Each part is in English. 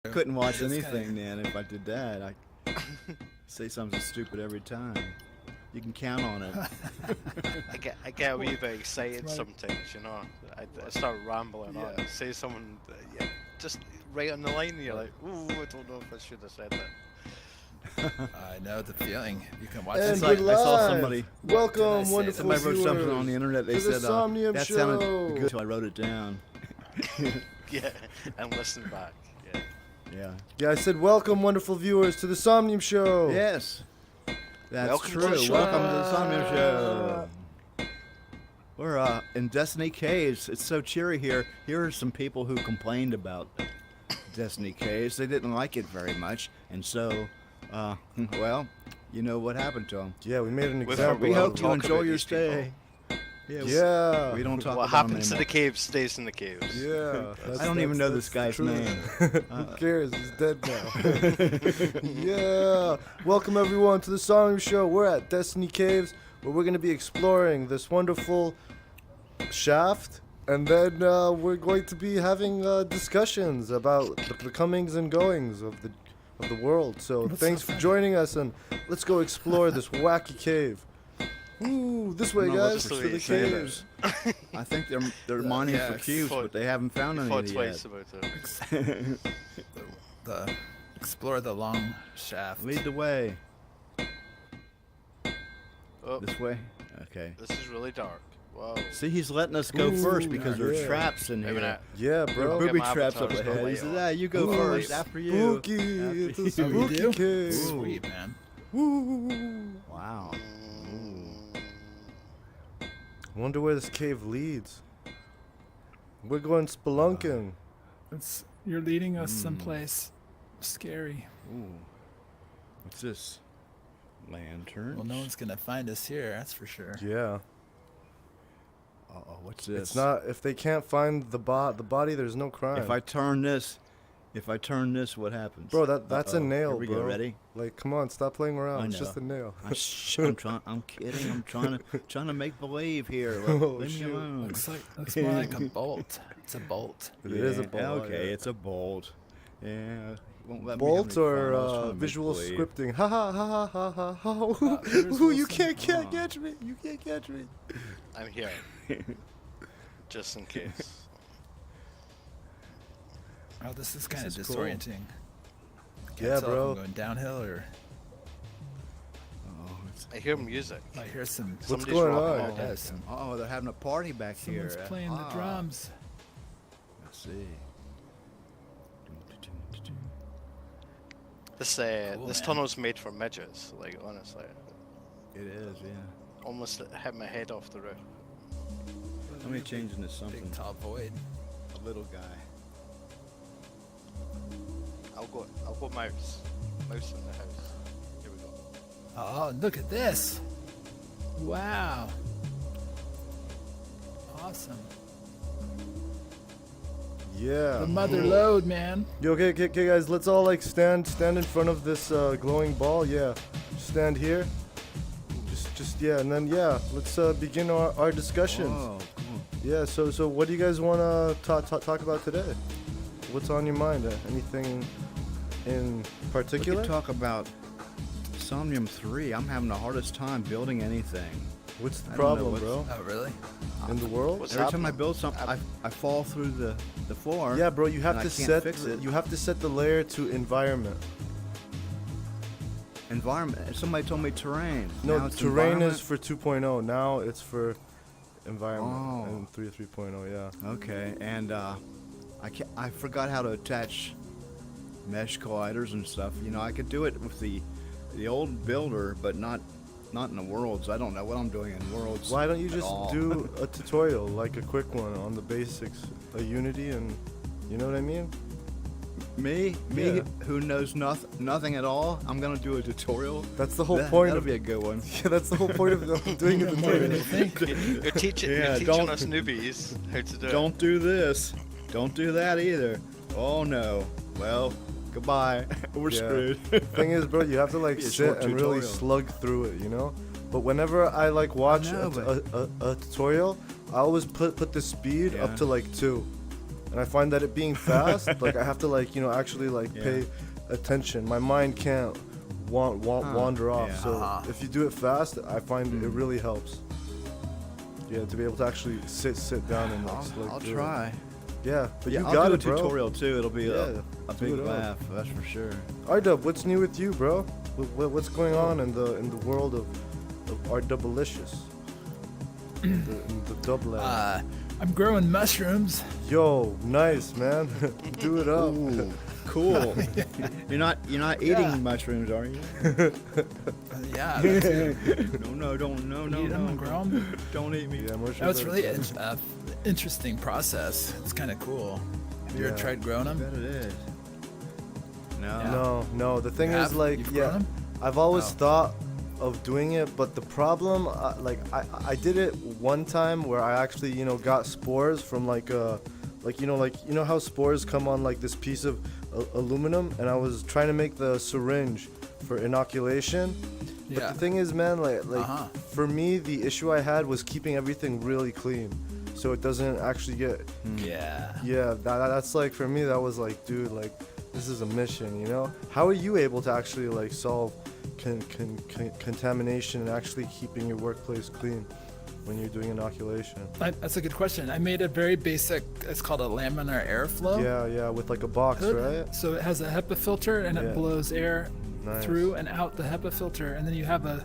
Couldn't watch anything then if I did that. I say something stupid every time. You can count on it. I get a wee bit excited sometimes, you know. I start rambling on. Say someone, just right on the line. You're like, ooh, I don't know if I should have said that. I know the feeling. You can watch It's it. like I saw somebody. Welcome, wonderful Somebody wrote something on the internet. They to the said Somnium that Show. sounded good, so I wrote it down. Yeah, and listen back. Yeah. Yeah. Yeah, I said welcome, wonderful viewers, to the Somnium Show. Yes. That's Welcome to true. the show. Welcome to the Somnium Show. We're in Destiny Caves. It's so cheery here. Here are some people who complained about Destiny Caves. They didn't like it very much, and so, well, you know what happened to them. Yeah, we made an We've example. We Well, hope you talk enjoy about your these people. stay. Yeah. We don't talk What about happens them in the anymore. caves stays in the caves. Yeah. I don't even know this guy's true. name. Who cares? He's dead now. Yeah. Welcome everyone to the Somnium Show. We're at Destiny Caves, where we're going to be exploring this wonderful shaft, and then we're going to be having discussions about the comings and goings of the world. So thanks for joining us, and let's go explore this wacky cave. Ooh, this way, No, let's guys, just to the say that. caves. I think they're mining yeah, for cubes, but they haven't found any Thought yet. twice about it. the explore the long shaft. Lead the way. Oh, This way? Okay. this is really dark. Wow. See, he's letting us go Ooh, first because there's yeah. traps in Maybe here. not. Yeah, There bro. are Get booby my traps up avatar's ahead. way He said, on. you go Ooh, first. After you. Spooky. After It's a you. spooky do? cave. Sweet, man. Ooh. Wow. Wonder where this cave leads. We're going spelunking. You're leading us someplace scary. Ooh. What's this? Lantern. Well, no one's gonna find us here. That's for sure. Yeah. Uh-oh, what's this? It's not. If they can't find the body, there's no crime. If I turn this, what happens? Bro, that's a Uh-oh. nail, Here we bro. go. Ready? Like, come on, stop playing around. I It's just know. a nail. I'm kidding. I'm trying to make believe here. Oh, Leave me shoot. alone. Looks more like a bolt. It's a bolt. It is a Yeah, bolt. Okay, yeah. it's a bolt. Yeah. Won't let me have Bolt any fun. I was or trying to make visual believe. scripting? Ha ha ha ha ha ha. there's Ooh, you Wilson. can't catch me. You can't catch me. I'm here. Just in case. Oh, this is kind of is cool. disorienting. Can't Yeah, tell if bro. I'm going downhill or Oh, it's, I hear music. I hear some. What's Somebody's going rocking on? out Oh, there. there's some. oh, they're having a party back Someone's here. playing the drums. Let's see. This Cool, this man. tunnel's made for midgets. Like honestly, It is, yeah. almost hit my head off the roof. Let me change into something. Big tall void. A little guy. I'll go mouse. Mouse in the house. Here we go. Oh, look at this! Wow. Awesome. Yeah. The mother lode, man. Yo, okay, guys, let's all like stand in front of this glowing ball. Yeah, stand here. Just yeah, and then yeah, let's begin our discussions. Oh, cool. Yeah, so what do you guys want to talk about today? What's on your mind? Anything in We particular? could talk about Somnium 3. I'm having the hardest time building anything. What's the I don't know problem, what's- bro? Oh, really? In the world? What's Every time I happening? build something, I fall through the floor. Yeah, bro, you have and to I can't set fix it. you have to set the layer to environment. Environment. Somebody told me terrain. No, Now it's terrain environment? is for 2.0. Now it's for environment Oh. and 3.0. Yeah. Okay, and I forgot how to attach mesh colliders and stuff. You know, I could do it with the old builder, but not in the worlds. I don't know what I'm doing in worlds. Why don't you at just all. do a tutorial, like a quick one on the basics of Unity, and you know what I mean? Me, Yeah. who knows nothing at all? I'm gonna do a tutorial. That's the whole point That'll of be a good one. yeah, that's the whole point of doing a More than tutorial. you think. You're teaching, Yeah, you're teaching don't- us newbies how to do it. Don't do this. Don't do that either. Oh no. Well, goodbye. We're Yeah. screwed. Thing is, bro, you have to like Be a sit short and really tutorial. slug through it, you know. But whenever I like watch know, a tutorial, I always put the speed Yeah. up to like 2. and I find that it being fast, like I have to like actually like Yeah. pay attention. My mind can't wander off. yeah. So if you do it fast, I find it really helps. Yeah, to be able to actually sit down and like I'll do it. try. Yeah, but Yeah, you I'll got do it, a bro. tutorial too. It'll be Yeah, a do big it up. laugh, that's for sure. R-Dub, what's new with you, bro? What's going on in the world of R-Double-licious? in the double land. I'm growing mushrooms. Yo, nice, man. Do it up. Ooh, cool. You're not eating mushrooms, are you? Yeah, No, Eat 'em and grow 'em. don't eat me. Yeah, mushrooms no, it's are really good. interesting process. It's kind of cool. Have you ever Yeah. tried growing I them? bet it is. No. Yeah. No. The thing You is, have? like, You've yeah, grown 'em? I've always Oh. thought of doing it, but the problem, I did it one time where I actually, got spores from like how spores come on like this piece of aluminum, and I was trying to make the syringe for inoculation. But Yeah. the thing is, man, like Uh-huh. for me, the issue I had was keeping everything really clean, so it doesn't actually get. Yeah. Yeah, that's like for me. That was like, dude, like this is a mission, you know. How are you able to actually like solve contamination and actually keeping your workplace clean when you're doing inoculation? That's a good question. I made a very basic. It's called a laminar airflow. Yeah, with like a box, hood. right? So it has a HEPA filter and Yeah. it blows air Nice. through and out the HEPA filter, and then you have a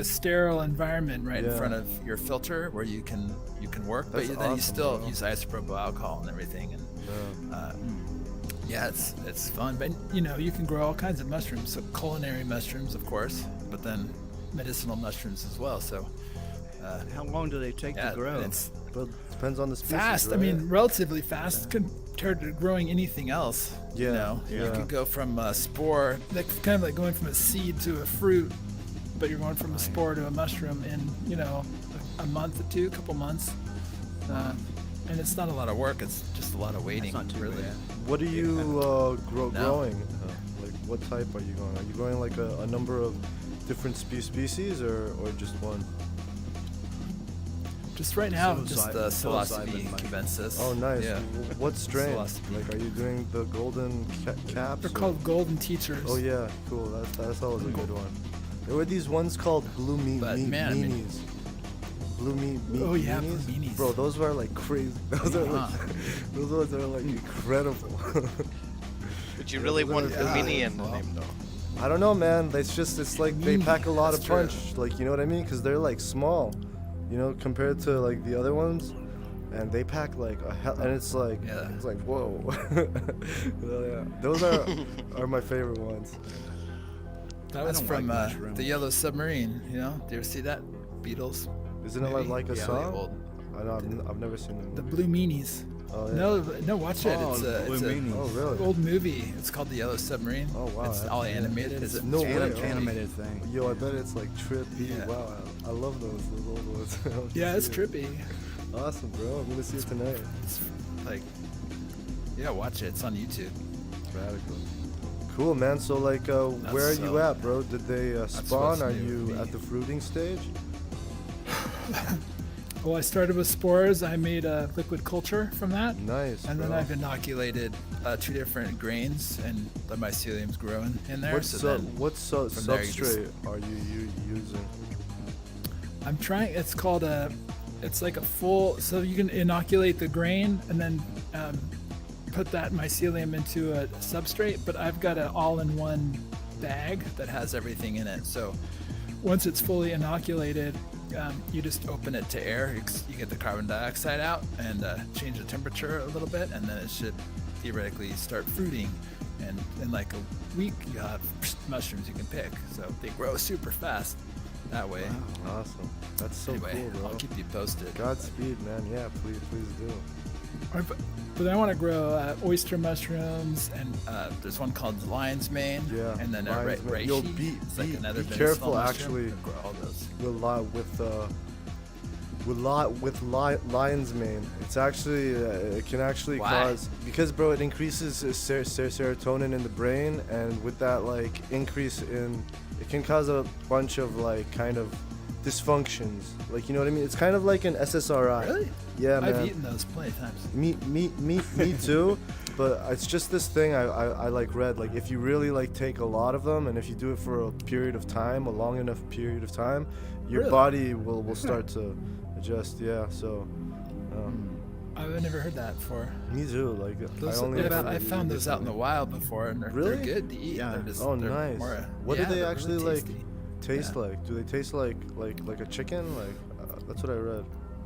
sterile environment right Yeah. In front of your filter where you can work, That's but then you awesome, still bro. use isopropyl alcohol and everything. And Yeah. yeah, it's fun. But you can grow all kinds of mushrooms. So culinary mushrooms, of course, but then medicinal mushrooms as well. So How long do they take yeah, to grow? it's But depends on the species. fast. I right? mean, relatively fast compared to growing anything else. Yeah, you yeah. could go from a spore. That's kind of like going from a seed to a fruit, but you're going from a spore to a mushroom in a month or two, a couple months. And it's not a lot of work. It's just a lot of waiting. not too really. bad. What are you No. growing? Like, what type are you growing? Are you growing like a number of different species or just one? Just right now, Just the psilocybe cubensis. Oh, nice. Yeah. What strain? Psilocybe. Like, are you doing the golden caps? they're or- called golden teachers. Oh yeah, cool. That's always a good one. There were these ones called blue But man, I mean- meanies. Blue Oh, yeah, blue meanies. meanies. Bro, those were like crazy. Those are like, those ones are like incredible. Would you really want the Yeah. mini in the name though? I don't know, man. It's like they pack a lot That's of true. punch. Like, you know what I mean? Because they're like small, compared to like the other ones, and they pack like a hell. And it's like, Yeah. it's like whoa. Well, yeah. Those are my favorite ones. That I was don't from like uh, mushrooms. The Yellow Submarine. Do you ever see that? Beatles. Isn't it movie? like a Yeah, song? the old- I know, I've never seen the the movie. blue meanies. Oh yeah. No, watch it. Oh, It's the Blue it's Meanies. Oh an really? old movie. It's called the Yellow Submarine. Oh, wow, It's that's- all animated. It's No way. Animated thing. Yo, I bet it's like trippy. Yeah. Wow, I love those old ones. I want to Yeah, it's see it. trippy. Awesome, bro. I'm gonna see it tonight. It's like, yeah, watch it. It's on YouTube. Radical. Cool, man. So like, where are you so- at, bro? Did they spawn? what's Are new you with me. at the fruiting stage? Well, I started with spores. I made a liquid culture from that, Nice. and then bro. I've Inoculated 2 different grains, and the mycelium's growing in there. What from there you just- substrate are you using? I'm trying. It's called it's like a full. So you can inoculate the grain and then put that mycelium into a substrate. But I've got an all-in-one bag that has everything in it. So once it's fully inoculated, you just open it to air. You get the carbon dioxide out and change the temperature a little bit, and then it should theoretically start fruiting. And in like a week, you have mushrooms you can pick. So they grow super fast that way. Awesome. That's so Anyway, cool, bro. I'll keep you posted. Godspeed, man. Yeah, please do. but I want to grow oyster mushrooms and There's one called lion's mane. Yeah, And then lion's mane. reishi. Yo, It's like another be medicinal careful, mushroom. actually. You can grow all those. With lion's mane, it's actually it can actually Why? cause, because bro, it increases serotonin in the brain, and with that like increase in, it can cause a bunch of like kind of dysfunctions. Like, you know what I mean? It's kind of like an SSRI. Really? Yeah, man. I've eaten those plenty of times. Me too. But it's just this thing I like read. Like, if you really like take a lot of them, and if you do it for a period of time, a long enough period of time, your Really? body will start to adjust. Yeah. So. I've never heard that before. Me too. Like, Those, I found those out in the wild before, and they're Really? good to eat. Yeah. They're just, Oh, they're nice. more- What yeah, do they they're actually really like tasty. taste Yeah. like? Do they taste like a chicken? Like that's what I read.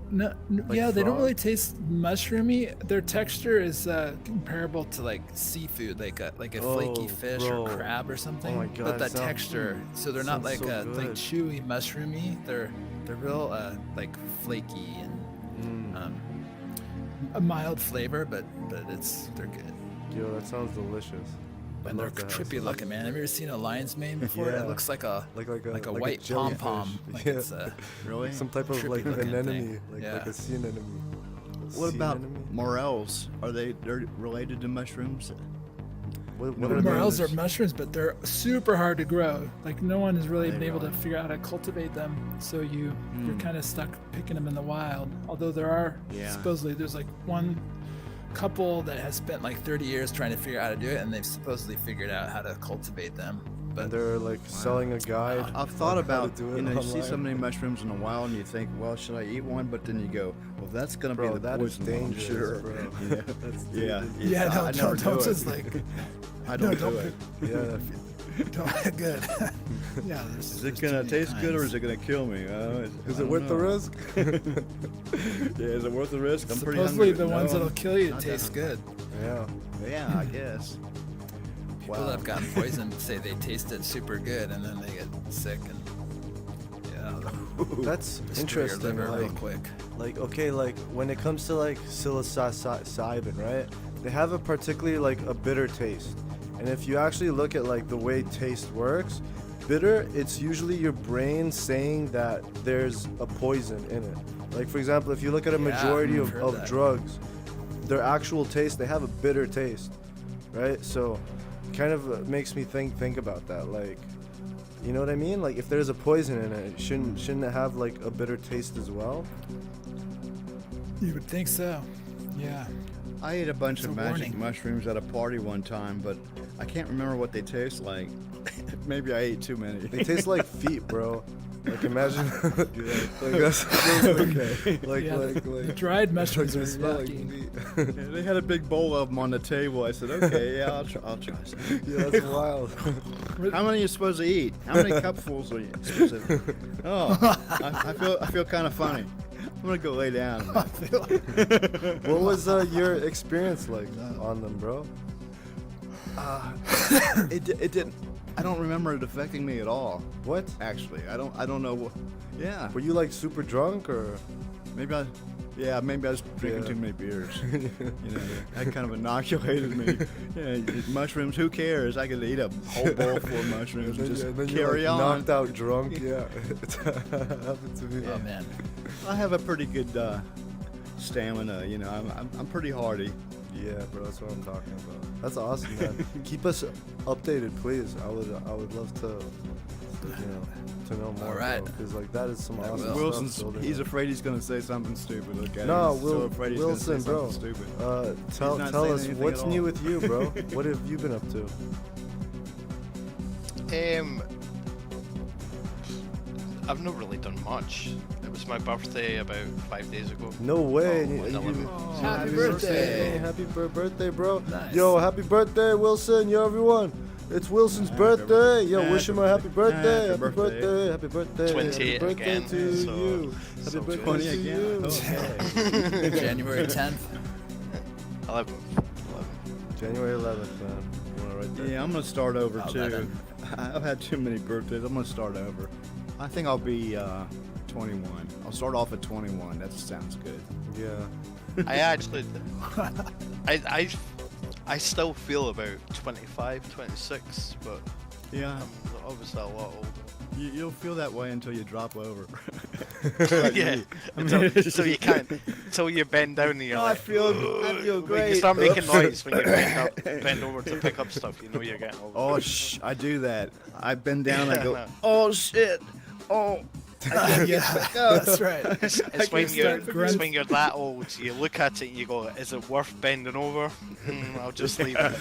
No, Like yeah, they don't frog? really taste mushroomy. Their texture is comparable to Like seafood, like a Oh, flaky fish bro. or crab or something. Oh my God, But that sounds- texture, so they're not sounds like so like good. chewy, mushroomy. They're real like flaky and a mild flavor, but they're good. Yo, that sounds delicious. I'd And they're love to have trippy some. looking, man. Have you ever seen a lion's mane before? Yeah. It looks like a Like like a like white pom pom. jellyfish. Like Yeah. it's a Really? Some type of trippy like looking an thing. enemy, like Yeah. a sea anemone. What Sea about anemone? morels? They're related to mushrooms? What are morels those? are mushrooms, but they're super hard to grow. Like no one has really They been able to really? figure out how to cultivate them. So you're kind of stuck picking them in the wild. Although there are Yeah. supposedly there's like one couple that has spent like 30 years trying to figure out how to do it, and they've supposedly figured out how to cultivate them. But And they're like selling a guide. I've thought on how to about, do it you know, you see so online. many mushrooms in the wild and you think, well, should I eat one? But then you go, well, that's going to Bro, be the that is poison one, dangerous, sure. bro. Yeah. That's Yeah. dangerous. yeah, I no, never don't do just it. like I don't no, do it. Yeah. don't good. Yeah, Is it going to taste good or is it going to kill me? Is it worth the risk? Yeah, is it worth the risk? I'm pretty Supposedly hungry. the ones No, that'll kill you not tastes definitely. good. Yeah. Yeah, I guess. People that have gotten poisoned say they tasted super good, and then they get sick and That's destroy your interesting. liver real Like, quick. okay, like when it comes to like psilocybin, right? They have a particularly like a bitter taste. And if you actually look at like the way taste works, bitter, it's usually your brain saying that there's a poison in it. Like for example, if you look at a Yeah, majority I've heard of that. drugs, their actual taste, they have a bitter taste, right? So kind of makes me think about that. Like, you know what I mean? Like if there's a poison in it, shouldn't it have like a bitter taste as well? You would think so. Yeah. I ate a bunch It's of a magic warning. mushrooms at a party one time, but I can't remember what they taste like. Maybe I ate too many. They taste like feet, bro. Like imagine, like that's okay. Like Yeah, like the like. dried mushrooms They are smell like yucky. feet. Yeah, they had a big bowl of them on the table. I said, okay, yeah, I'll try some. Yeah, that's wild. How many are you supposed to eat? How many cupfuls are you supposed to? Oh, I feel kind of funny. I'm gonna go lay down. man. What was your experience like on them, bro? It didn't. I don't remember it affecting me at all. What? Actually, I don't know. Yeah, Were you like super drunk or? maybe I. Yeah, maybe I was drinking Yeah. too many beers. You know, that kind of inoculated me. Yeah, mushrooms. Who cares? I could eat a whole bowl full of mushrooms and just and then you're carry like on. knocked out drunk. Yeah, it happened to me. Oh man, I have a pretty good stamina. You know, I'm pretty hardy. Yeah, bro, that's what I'm talking about. That's awesome, man. Keep us updated, please. I would love to, to know more. All right. Because like that is some I awesome will. Wilson's. stuff. building He's up. afraid he's gonna say something stupid. Okay. No, he's so Will, afraid he's Wilson, gonna say bro. something stupid. Tell not tell saying us anything what's at new all. with you, bro. What have you been up to? I've not really done much. It was my birthday about 5 days ago. No way. Oh, You- and you- 11. happy birthday! Happy birthday, bro. Nice. Yo, happy birthday, Wilson. Yo, everyone. It's Wilson's birthday. Yo, wish him a happy birthday. Happy birthday. Happy birthday. 28 Happy birthday again, to so- you. Happy so birthday 20 to again. you. Okay. January 10th. 11. January 11th, man. You wanna write that? Yeah, I'm gonna start over Oh, too. that- I've had too many birthdays. I'm gonna start over. I think I'll be 21. I'll start off at 21. That sounds good. Yeah. I actually, I still feel about 25, 26, but Yeah, I'm obviously a lot older. you'll feel that way until you drop over. Yeah, until you can't, until you bend down and you're I like, feel when you great. start making noise when you bend over to pick up stuff, you know you're getting older. Oh, I do that. I bend down. I go, No. oh shit, oh, Yeah, that's right. It's when you're that old, you look at it and you go, is it worth bending over? I'll just leave it.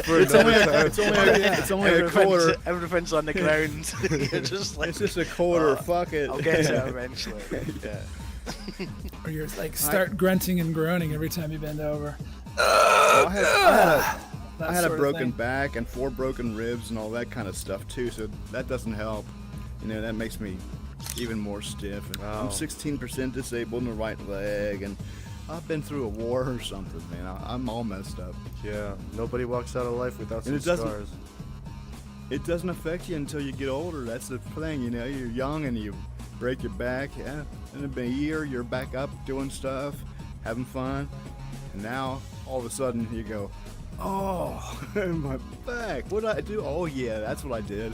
It's only a quarter. Everything's on the ground. You're just like, It's just a quarter. Fuck it. I'll get to it eventually. Yeah. Or you're like start grunting and groaning every time you bend over. Well, I That had a sort of broken thing. back and 4 broken ribs and all that kind of stuff too, so that doesn't help. You know, that makes me even more stiff. And Wow. I'm 16% disabled in the right leg, and I've been through a war or something, man. I'm all messed up. Yeah, nobody walks out of life without some And it doesn't- scars. It doesn't affect you until you get older. That's the thing, you know. You're young and you break your back. Yeah, and in a year you're back up doing stuff, having fun, and now all of a sudden you go, oh, my back. What did I do? Oh yeah, that's what I did.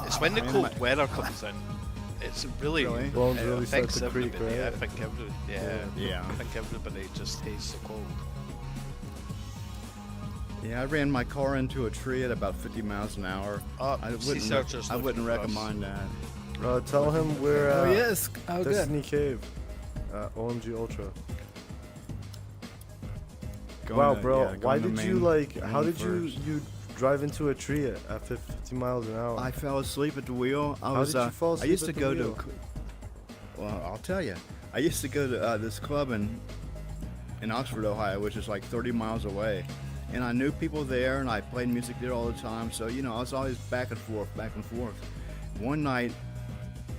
It's when the cold weather comes in. It's really, Really? Bones it really start affects to creak, everybody. right? I think Yeah. I think everybody just hates the cold. Yeah, I ran my car into a tree at about 50 miles an hour. I searchers wouldn't looking for us. recommend that. Tell him we're Oh yes. Oh good. Destiny Cave. OMG Ultra. Go Wow, on the- bro. yeah, go Why on the did you main- like? How main did you first. you drive into a tree at 50 miles an hour? I fell asleep at the wheel. How did you fall I asleep used to at the go wheel? to. Well, I'll tell you. I used to go to this club in Oxford, Ohio, which is like 30 miles away, and I knew people there, and I played music there all the time. So you know, I was always back and forth, back and forth. One night,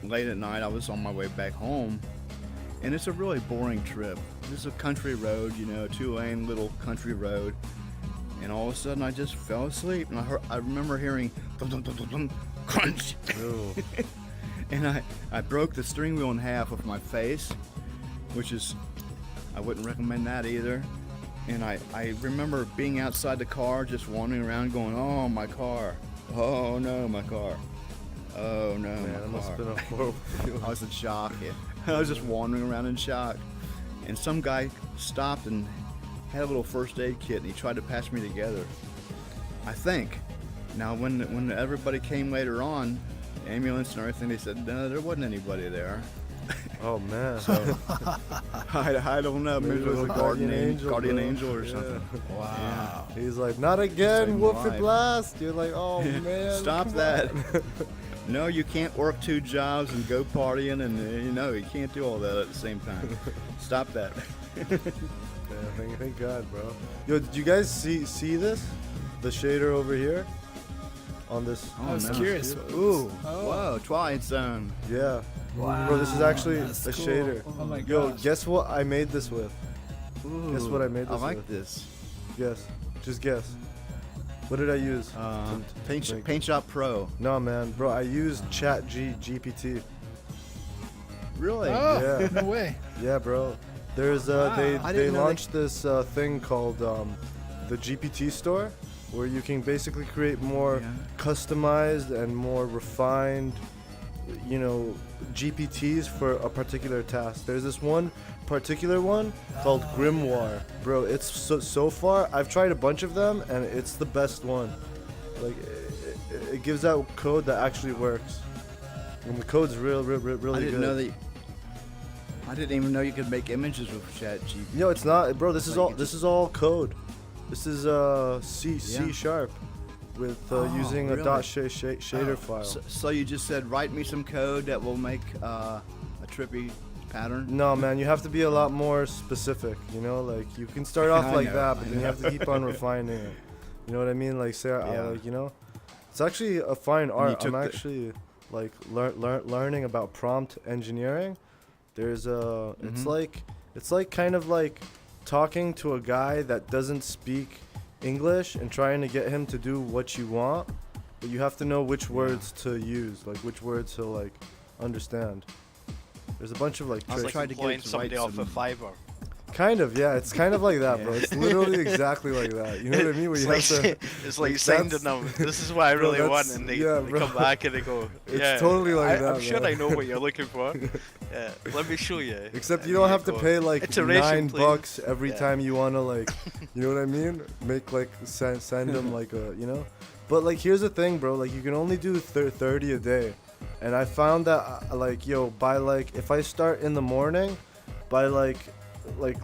late at night, I was on my way back home, and it's a really boring trip. This is a country road, you know, 2-lane little country road. And all of a sudden, I just fell asleep, and I remember hearing dum, dum, dum, dum, dum, crunch, Ew. and I broke the steering wheel in half with my face, which is, I wouldn't recommend that either. And I remember being outside the car, just wandering around, going, "Oh my car, oh no my car, oh no Man, my that must car." have been a horrible feeling. I was in shock. Yeah. I was just wandering around in shock. And some guy stopped and had a little first aid kit, and he tried to patch me together, I think. Now, when everybody came later on, ambulance and everything, they said, no, there wasn't anybody there. Oh man. So, I don't know. Maybe it was a guardian angel bro. or Yeah. something. Wow. He's like, not again, Same Wolfie vibe. Blast. You're like, oh man. Stop come that. on. No, you can't work 2 jobs and go partying, and you can't do all that at the same time. Stop that. Yeah, thank God, bro. Yo, did you guys see this? The shader over here? On this. I was no. curious. Ooh, Oh. whoa, Twilight Zone. Yeah. Wow. Bro, this is actually That's a cool. shader. Oh my Yo, gosh. guess what I made this with? Ooh, Guess what I made I this like with? this. Guess. Just guess. What did I use? Paint, Like- Shop Pro. No, man. Bro, I used GPT. Really? Oh, Yeah. no way. Yeah, bro. There's Wow. I they didn't know launched this thing called the GPT store, where you can basically create more Yeah. customized and more refined, GPTs for a particular task. There's this one particular one called Grimoire, bro. It's so far I've tried a bunch of them, and it's the best one. Like it gives out code that actually works, and the code's really I didn't good. know that. I didn't even know you could make images with ChatGPT. No, it's not, bro. This is Like all. you This just- is all code. This is C Yeah. sharp, with using a really? dot shader file. So you just said, write me some code that will make a trippy pattern. No, man, you have to be a lot more specific. Like you can start off I like know, that, I but then you know. have to keep on refining it. You know what I mean? Like say, Yeah. it's actually a fine art. took I'm the- actually like learning about prompt engineering. There's a. Mhm. It's like kind of like talking to a guy that doesn't speak English and trying to get him to do what you want, but you have to know which words to use, like which words he'll like understand. There's a bunch of like I was tricks. trying to get employing it to somebody write off of some- Fiverr. Kind of, yeah. It's kind of like that, bro. Yeah. It's literally exactly like that. You know what I mean? Where It's you like, have to. it's like like, sending that's- them, this is what I Bro, really want, that's- and they yeah, they bro. come back and they go, It's yeah, totally like that, I'm sure man. I know what you're looking for. Yeah, let me show you. Except And you don't you have to go, pay like "Iteration, $9 please." every Yeah. time you wanna like, you know what I mean? Make like send them like a, But like here's the thing, bro. Like you can only do 30 a day. And I found that like by like if I start in the morning, by like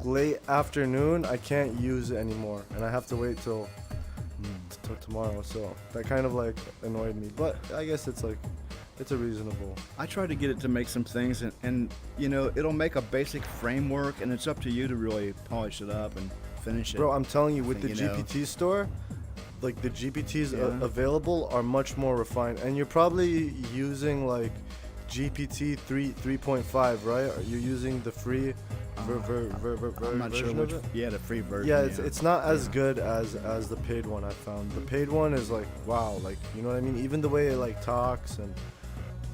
late afternoon I can't use it anymore, and I have to wait till tomorrow. So that kind of like annoyed me, but I guess it's like it's a reasonable. I tried to get it to make some things, and it'll make a basic framework, and it's up to you to really polish it up and finish it. Bro, I'm telling you, with the You know. GPT store, like the GPTs available are much more refined, and you're probably using like GPT 3.5, right? Are you using the free I'm not sure version which. of it? Yeah, the free version. Yeah, it's not as good as the paid one. I found the paid one is like wow, like you know what I mean. Even the way it like talks, and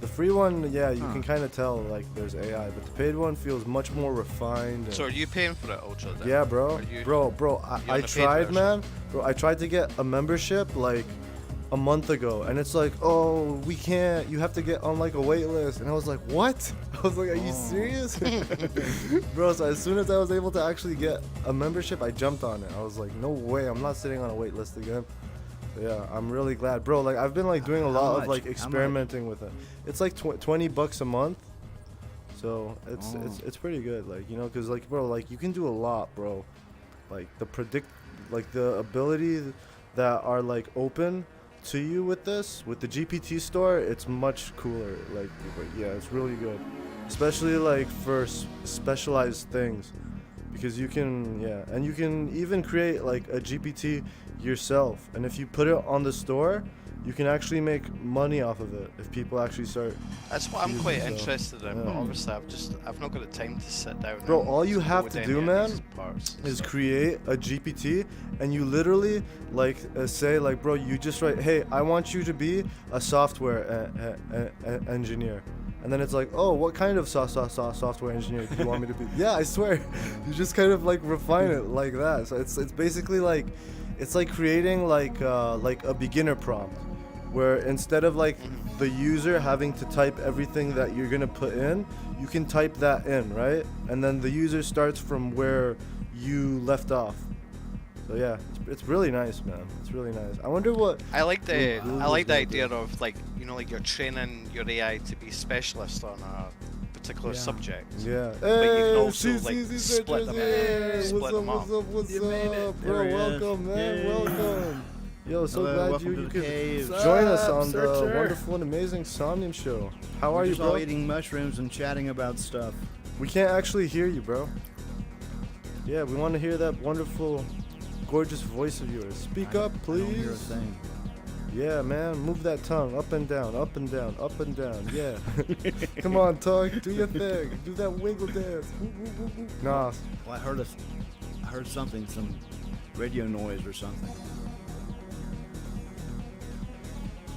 the free one, yeah, you can kind of tell like there's AI, but the paid one feels much more refined. And So are you paying for it, Ultra? Then? yeah, bro, Are you- bro, you on I the paid tried, version? man. Bro, I tried to get a membership like a month ago, and it's like, oh, we can't. You have to get on like a wait list, and I was like, what? I was like, are you serious, bro? So as soon as I was able to actually get a membership, I jumped on it. I was like, no way, I'm not sitting on a wait list again. So yeah, I'm really glad, bro. Like I've been like doing a lot of much? like How much? experimenting with it. It's like $20 a month. So it's pretty good, like because like bro, like you can do a lot, bro. Like the ability that are like open to you with the GPT store, it's much cooler. Like yeah, it's really good, especially like for specialized things, because you can and you can even create like a GPT yourself, and if you put it on the store, you can actually make money off of it if people actually start. That's what I'm using quite it, so, interested in, but yeah. obviously I've not got the time to sit down. Bro, and all you have code to any do, of man, these parts, is so. create a GPT, and you literally like say like, bro, you just write, hey, I want you to be a software engineer, and then it's like, oh, what kind of software engineer do you want me to be? Yeah, I swear, you just kind of like refine it like that. So it's basically like, it's like creating like a beginner prompt, where instead of like the user having to type everything that you're gonna put in, you can type that in, right? And then the user starts from where you left off. So yeah, it's really nice, man. It's really nice. I wonder what. I like the Google's gonna idea do. of like like you're training your AI to be specialist on a particular subject. Yeah. But you can Hey, also like split them, split them up. What's You made it. up, bro? There he is. Welcome, man. Yay. Welcome. Yo, so Hello, glad welcome you to the could cave. join us What's up, on the Searcher? wonderful and amazing Somnium show. How are We're you, just all bro? eating mushrooms and chatting about stuff. We can't actually hear you, bro. Yeah, we want to hear that wonderful, gorgeous voice of yours. Speak up, I don't hear a please. thing. Yeah, man, move that tongue up and down, up and down, up and down. Yeah. Come on, tongue, do your thing. Do that wiggle dance. Woo, woo, woo, woo. Nah. Well, I heard something, some radio noise or something.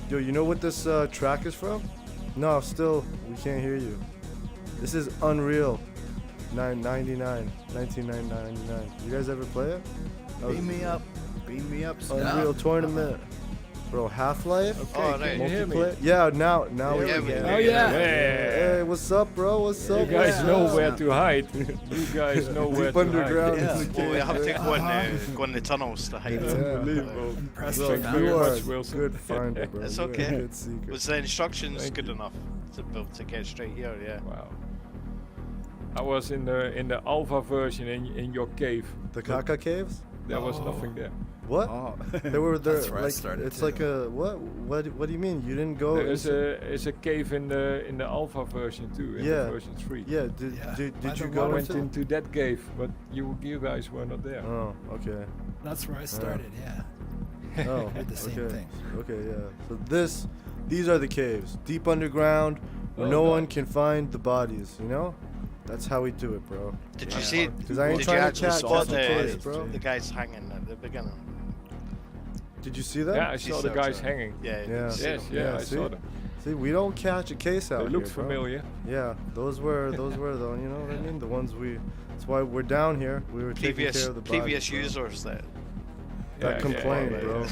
Yo, you know what this track is from? No, still, we can't hear you. This is Unreal 1999. You guys ever play it? That was Beam me up. Beam me up. son. Unreal Tournament. Bro, Half-Life? Oh, right. Can you hear me? Multiplayer? Yeah, now we Yeah, can we hear can Oh you. yeah. Hey, what's up, bro? What's up? You guys What's know up? where to hide. You guys know where Deep to underground. hide. Yeah. in the Well, we cave, have to yeah. go in the tunnels to hide. Yeah. Unbelievable. Impressed Thank with you that. very You are much, a Wilson. good finder, bro. It's You're a okay. good seeker. Was the instructions Thank good you. enough to get straight here? Yeah. Wow. I was in the alpha version in your cave. The Kaka Caves? There was nothing there. What? Oh. There were there That's where I like started it's too. like a what do you mean? You didn't go There is into- a cave in the alpha version too, in Yeah. the version 3. Yeah, did Yeah. did, I did you don't I go went into into that cave, but you guys were not there. Oh, okay. That's where I started. Yeah. Oh, Did the same okay. thing. Okay, yeah. So these are the caves, deep underground, where Oh, no nice. one can find the bodies, you know? That's how we do it, bro. Did Yeah. you see? 'Cause I ain't Did you trying to actually catch spot the kids, bro. the guys hanging at the beginning? Did you see that? Yeah, I She saw the saw guys it. hanging. Yeah. Yeah. did you see Yes, them? yeah, I see? saw them. See, we don't catch a case out They looked here, bro. familiar. Yeah, those were the, you know what I mean? The ones that's why we're down here. We were taking Previous care of the bodies, previous bro. users that That Yeah, complained, yeah, bro.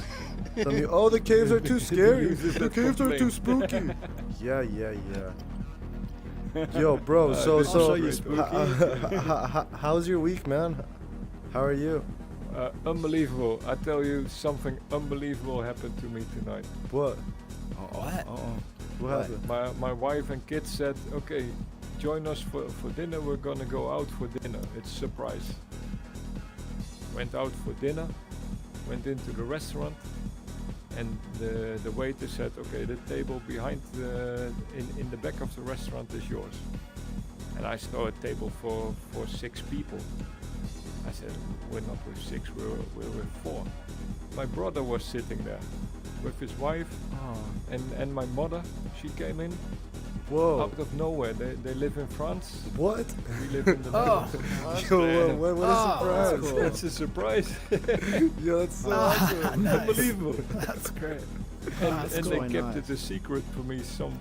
yeah. Tell me, oh, the caves are too scary. Users The that caves are too complain. spooky. Yeah. Yo, bro. So this is Also, you great. spooky. How's your week, man? How are you? Unbelievable. I tell you, something unbelievable happened to me tonight. What? What? What happened? My wife and kids said, okay, join us for dinner. We're gonna go out for dinner. It's a surprise. Went out for dinner. Went into the restaurant. And the waiter said, okay, the table behind in the back of the restaurant is yours. And I saw a table for 6 people. I said, we're not with 6, we're with 4. My brother was sitting there with his wife and my mother. She came in Whoa. out of nowhere. They live in France. What? We live in the Netherlands. Yo, what a surprise. It's a surprise. Yo, that's so awesome. Nice. Unbelievable. That's great. and that's they really kept nice. it a secret for me somehow.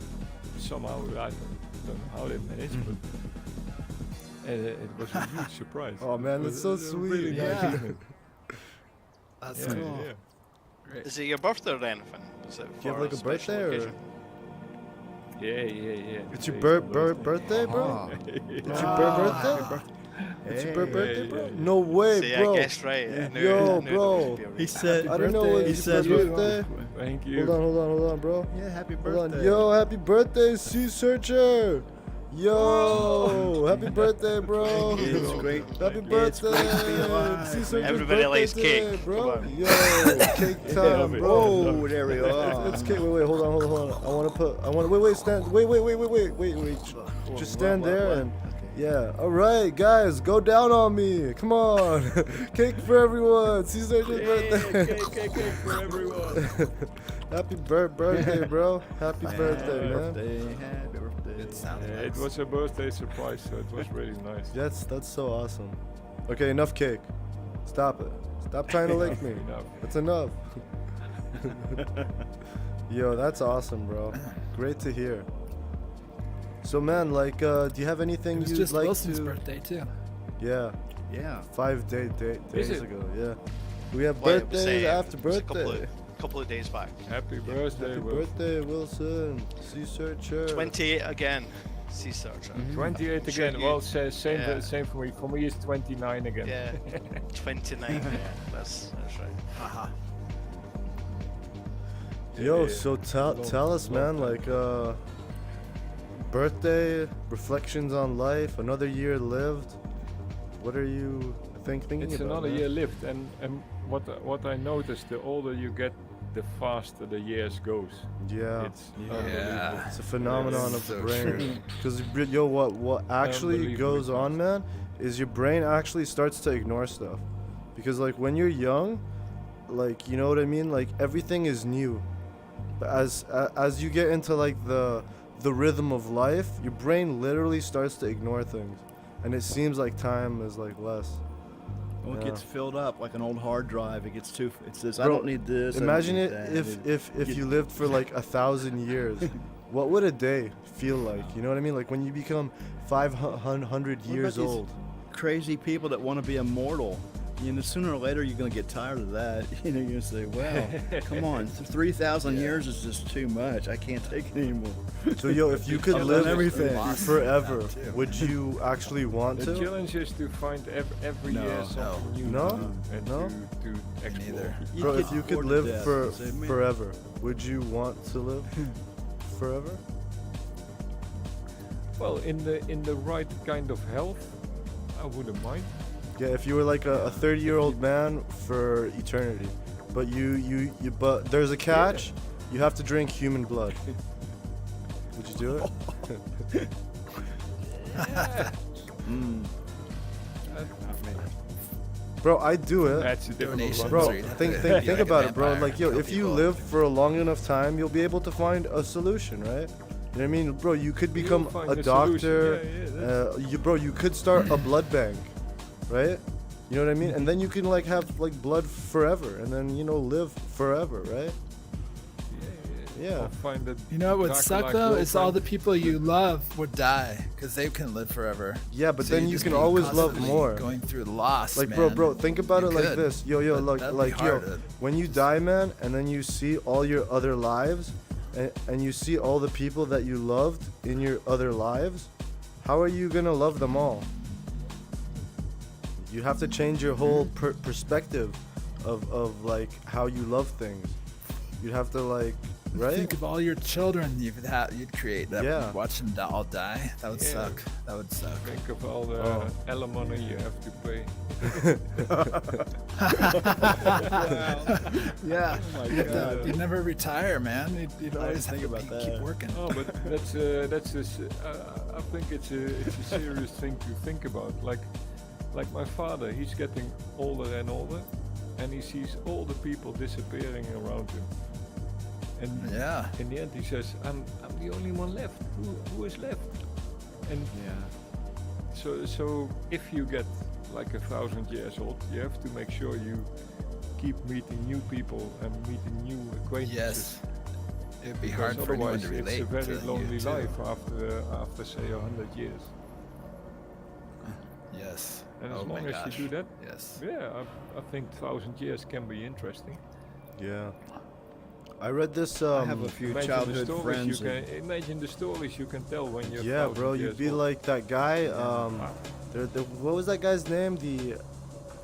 I don't know how they managed, but it was a huge surprise. Oh man, that's so But, really sweet. nice Yeah. evening. That's Yeah, cool. yeah. Great. Is it your birthday or anything? Is it Do you have for like a special birthday or? occasion? Yeah. It's your Today's my birthday, bro? Ah. It's Yeah. your birthday? It's your birthday, bro? yeah. No way, See, bro. I guessed right. I knew, Yo, I knew there bro. was gonna be a He reason. said, I don't know what he he said, said. Birthday? Thank you. Hold on, bro. Yeah, happy Hold on. birthday. Yo, happy birthday, Sea Searcher. Yo, happy birthday, bro. It's great. Happy It's great to be birthday, alive, Sea man. Searcher's Everybody birthday likes today, cake. bro. Come on. Yo, cake time, man. bro. Oh, there we are. It's cake. Wait, hold on. Wait, stand. Wait. Just stand there and. Yeah. All right, guys, go down on me. Come on. Cake for everyone. Sea Searcher's birthday. Cake for everyone. Happy birthday, bro. Happy birthday, man. Happy birthday. It sounds Yeah, nice. it was a birthday surprise, so it was really nice. That's so awesome. Okay, enough cake. Stop it. Stop trying to lick me. Enough. That's enough. Yo, that's awesome, bro. Great to hear. So, man, like, do you have anything It was you'd just like Wilson's to? birthday too. Yeah, Yeah. 5 days it? ago. Yeah, we have Well, it was, birthdays after it was a birthday. couple of days back. Happy birthday, Happy Will. birthday, Wilson. Sea Searcher. 28 again. Sea Searcher. 28 Sure again. you- Well, same yeah. same for me. For me, it's 29 again. Yeah. 29. Yeah, that's right. Yo, Yeah. so Long- tell us, long man, time. like, birthday, reflections on life, another year lived. What are you thinking It's about? another man? year lived, and what I noticed, the older you get, the faster the years goes. Yeah, It's Yeah. unbelievable. it's a phenomenon of the So brain. true. Because yo, what actually Unbelievably goes on, fast. man, is your brain actually starts to ignore stuff. Because like when you're young, like you know what I mean, like everything is new. But as you get into like the rhythm of life, your brain literally starts to ignore things, and it seems like time is like less. Well, it Yeah. gets filled up like an old hard drive. It gets too. It says, I Bro, don't need this. I don't Imagine need it that." if you lived for like 1,000 years. What would a day feel like? You know what I mean? Like when you become 500 What years about these old. Crazy people that want to be immortal. You know, sooner or later you're gonna get tired of that. You know, you're gonna say, "Well, come on, 3,000 years is just too much. I can't take it anymore." So yo, if you could I've live done everything. forever, That too. would you actually want The to? challenge is to find every No. year something new No? to do and No? to explore. Neither. Bro, if you could bored to live death for and say, "Man, forever, would you want to live forever? Well, in the right kind of health, I wouldn't mind. Yeah, if you were like a 30-year-old man for eternity, but but there's a catch. You have to drink human blood. Would you do it? Mm. Bro, I'd do it. That's a difficult Donation. one. Bro, So you'd have think to think be think like a about it, bro. vampire, Like, yo, kill if you people. live for a long enough time, you'll be able to find a solution, right? You know what I mean, bro? You could You'll become find a a solution. doctor. Yeah, that's- You could start a blood bank, right? You know what I mean? And then you can like have like blood forever, and then live forever, right? Yeah. I'll find a You know what would darker suck like though? Is all the girlfriend. people you love Would die because they can live forever. Yeah, but So then you'd you just can be always love constantly more. Going through loss, Like, man. bro, think about You it like could, this, yo, but that'd be like, hard to- when you die, man, and then you see all your other lives, and you see all the people that you loved in your other lives, how are you gonna love them all? You have to change your whole perspective of like how you love things. You'd have to like right? Think of all your children you'd create. That Yeah. Watch them all die. That would Yeah. suck. That would suck. Think of all the Oh. alimony you have to pay. Yeah. my You'd never retire, man. You'd always think have to about keep that. working. Oh, but I think it's a serious thing to think about. Like my father, he's getting older and older, and he sees all the people disappearing around him. And Yeah. in the end, he says, "I'm the only one left. Who is left?" And Yeah. so if you get like 1,000 years old, you have to make sure you keep meeting new people and meeting new acquaintances. Yes. It'd be Because hard for anyone otherwise to relate it's a very to lonely you too. life after say 100 years. Yes. And Oh as long my as gosh. you do that, Yes. yeah, I think 1,000 years can be interesting. Yeah. I read this. I have a few Imagine childhood the stories friends. you can imagine the stories you can tell when you're Yeah, 1,000 bro, years you'd be old. like that guy. What was that guy's name? The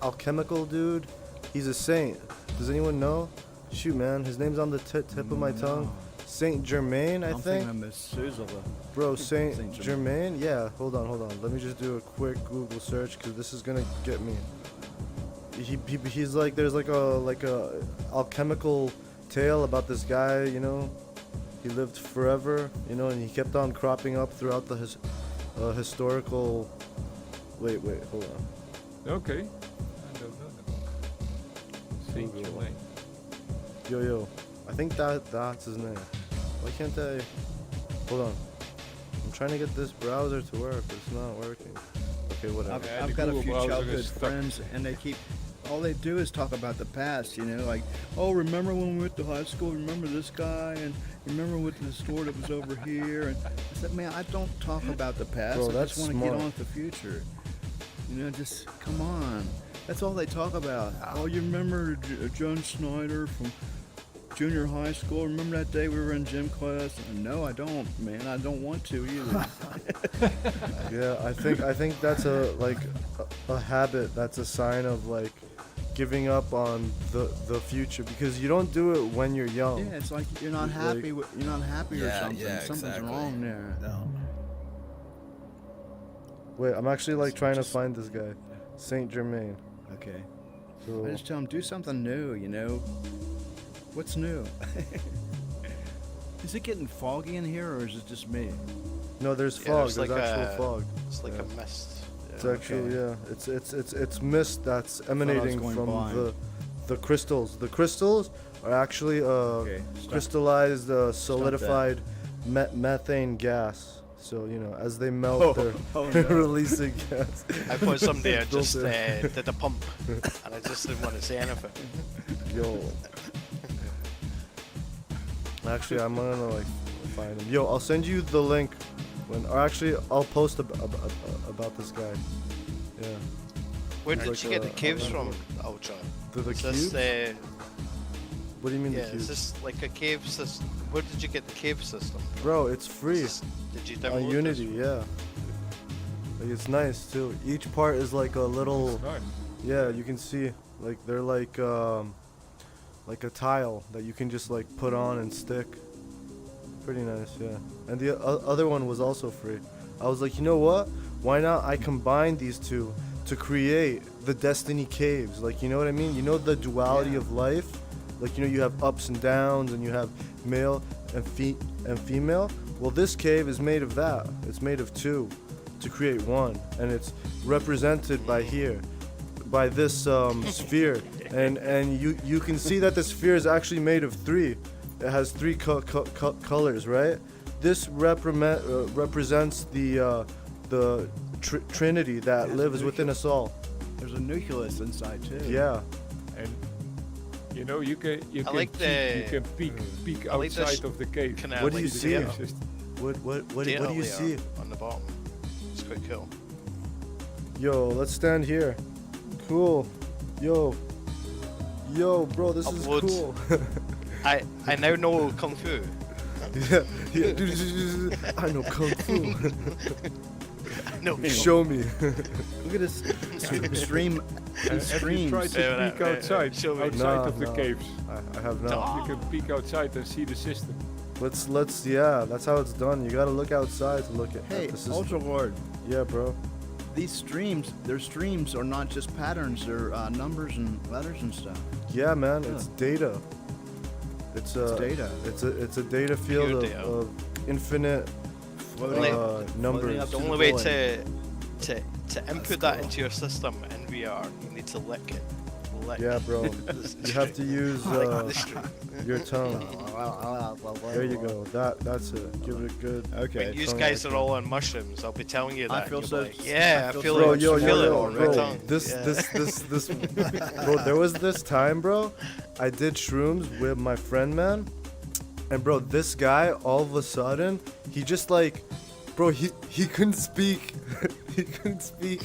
alchemical dude. He's a saint. Does anyone know? Shoot, man, his name's on the tip of my tongue. Saint Germain, I I'm think. thinking of Methuselah. Bro, Saint Saint Germain. Yeah, hold on. Let me just do a quick Google search because this is gonna get me. He's like, there's like a alchemical tale about this guy. You know, he lived forever. You know, and he kept on cropping up throughout the historical. Wait, hold on. Okay. I don't know that. Saint Google. Germain. Yo, I think that's his name. Why can't I? Hold on. I'm trying to get this browser to work, but it's not working. Okay, whatever. Yeah, I've the got a Google few browser childhood is stuck. friends, and they keep. All they do is talk about the past, you know, like, oh, remember when we went to high school? Remember this guy? And remember what the store that was over here? And I said, man, I don't talk about the past. Bro, I that's just want to get smart. on with the future. You know, just come on. That's all they talk about. Oh, you remember John Snyder from junior high school? Remember that day we were in gym class? No, I don't, man. I don't want to either. Yeah, I think that's a habit. That's a sign of like giving up on the future because you don't do it when you're young. Yeah, it's like you're not Like- happy. You're not happy or Yeah, something. yeah, Something's exactly. wrong there. No. Wait, I'm actually like trying to Just- find this guy, Saint Germain. Okay. So, I just tell them do something new. You know, what's new? Is it getting foggy in here, or is it just me? no, there's Yeah, fog. there's There's like actual a- fog. It's like Yeah. a mist. It's actually it's mist that's emanating going from blind. the crystals. The crystals are actually Okay. Stop. crystallized, solidified methane gas. So you know, as they melt, they're Oh, no. releasing gas. I thought somebody had Don't just say- did a pump, and I just didn't want to say anything. Yo. Actually, I'm gonna like find him. Yo, I'll send you the link when, or actually, I'll post about this guy. Yeah. Where It's did like you get the a- caves a- from, Ultra? The Is cube? this, What do you mean yeah, the cube? is this like a cave system? Where did you get the cave system? Bro, it's free. Did you On download Unity, this? yeah. Like, it's nice too. Each part is like a little. It's nice. Yeah, you can see like they're like a tile that you can just like put on and stick. Pretty nice, yeah. And the other one was also free. I was like, you know what? Why not I combine these two to create the Destiny Caves? Like, you know what I mean? You know the duality of life? Like, you know, you have ups and downs and you have male and female. Well, this cave is made of that. It's made of two to create one, and it's represented by here, by this sphere, and you can see that the sphere is actually made of three. It has three colors, right? This represents the Trinity that Yeah, lives the within us all. There's a nucleus inside too. Yeah. And you know you can I like peek I like this outside of the cave. Kinda What do like you the see? data- What do data you layer see? on the bottom? It's quite cool. Yo, let's stand here. Cool. Yo, bro, this is Upload. cool. I now know Kung Fu. yeah. I know kung fu. No. Show me. Look at this stream. Have you Streams. tried to Yeah, peek yeah, outside, show me. outside of the No. caves? I have not. You can peek outside and see the system. Let's yeah, that's how it's done. You gotta look outside to look at Hey, the system. Ultra Lord. Yeah, bro. These streams, their streams are not just patterns; they're numbers and letters and stuff. Yeah, man, Yeah. it's data. It's data. It's a data field Pure of, data. of infinite Floating numbers. up The to only way void. to input that into your system in VR, you need to lick it. Lick. Yeah, bro. You have to use Lick the stream. your tongue. There you go. That's it. Give it a good. Okay. When you tongue guys action. are all on mushrooms, I'll be telling you that. I and feel you'll so- be like, yeah, I I feel feel so- it. Bro, I yo, feel it yo, on yo, my bro. tongue. This, Yeah. this, bro. There was this time, bro. I did shrooms with my friend, man. And bro, this guy, all of a sudden, he just like, bro, he couldn't speak. He couldn't speak.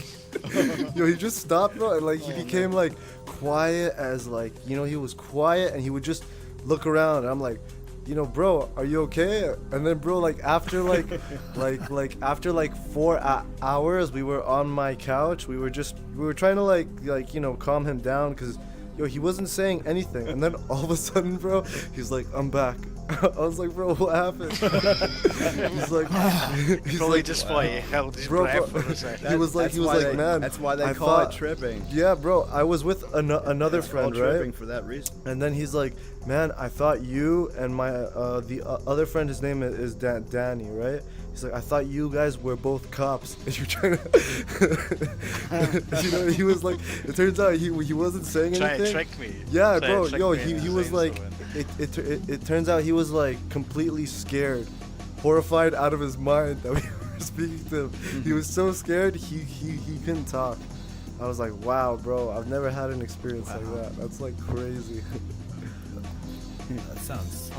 Yo, he just stopped, bro, and like he became like quiet as like, you know, he was quiet and he would just look around. And I'm like, you know, bro, are you okay? And then, bro, like after like, after like 4 hours, we were on my couch. We were trying to like you know, calm him down, cause yo, he wasn't saying anything. And then all of a sudden, bro, he's like, I'm back. I was like, bro, what happened? he's like, Probably just why he held his Bro, breath bro, for a second. he was like, man. That's why they I call thought- it tripping. Yeah, bro, I was with another It's friend, called right? tripping for that reason. And then he's like, man, I thought you and my the other friend, his name is Danny, right? He's like, I thought you guys were both cops. And you're trying to, you know, he was like, it turns out he wasn't saying Try anything. to trick me. Yeah, Try to bro, trick yo, me he into was saying like, something. it turns out he was like completely scared, horrified out of his mind that we were speaking to him. He was so scared he couldn't talk. I was like, wow, bro, I've never had an experience like that. That's like crazy. That sounds.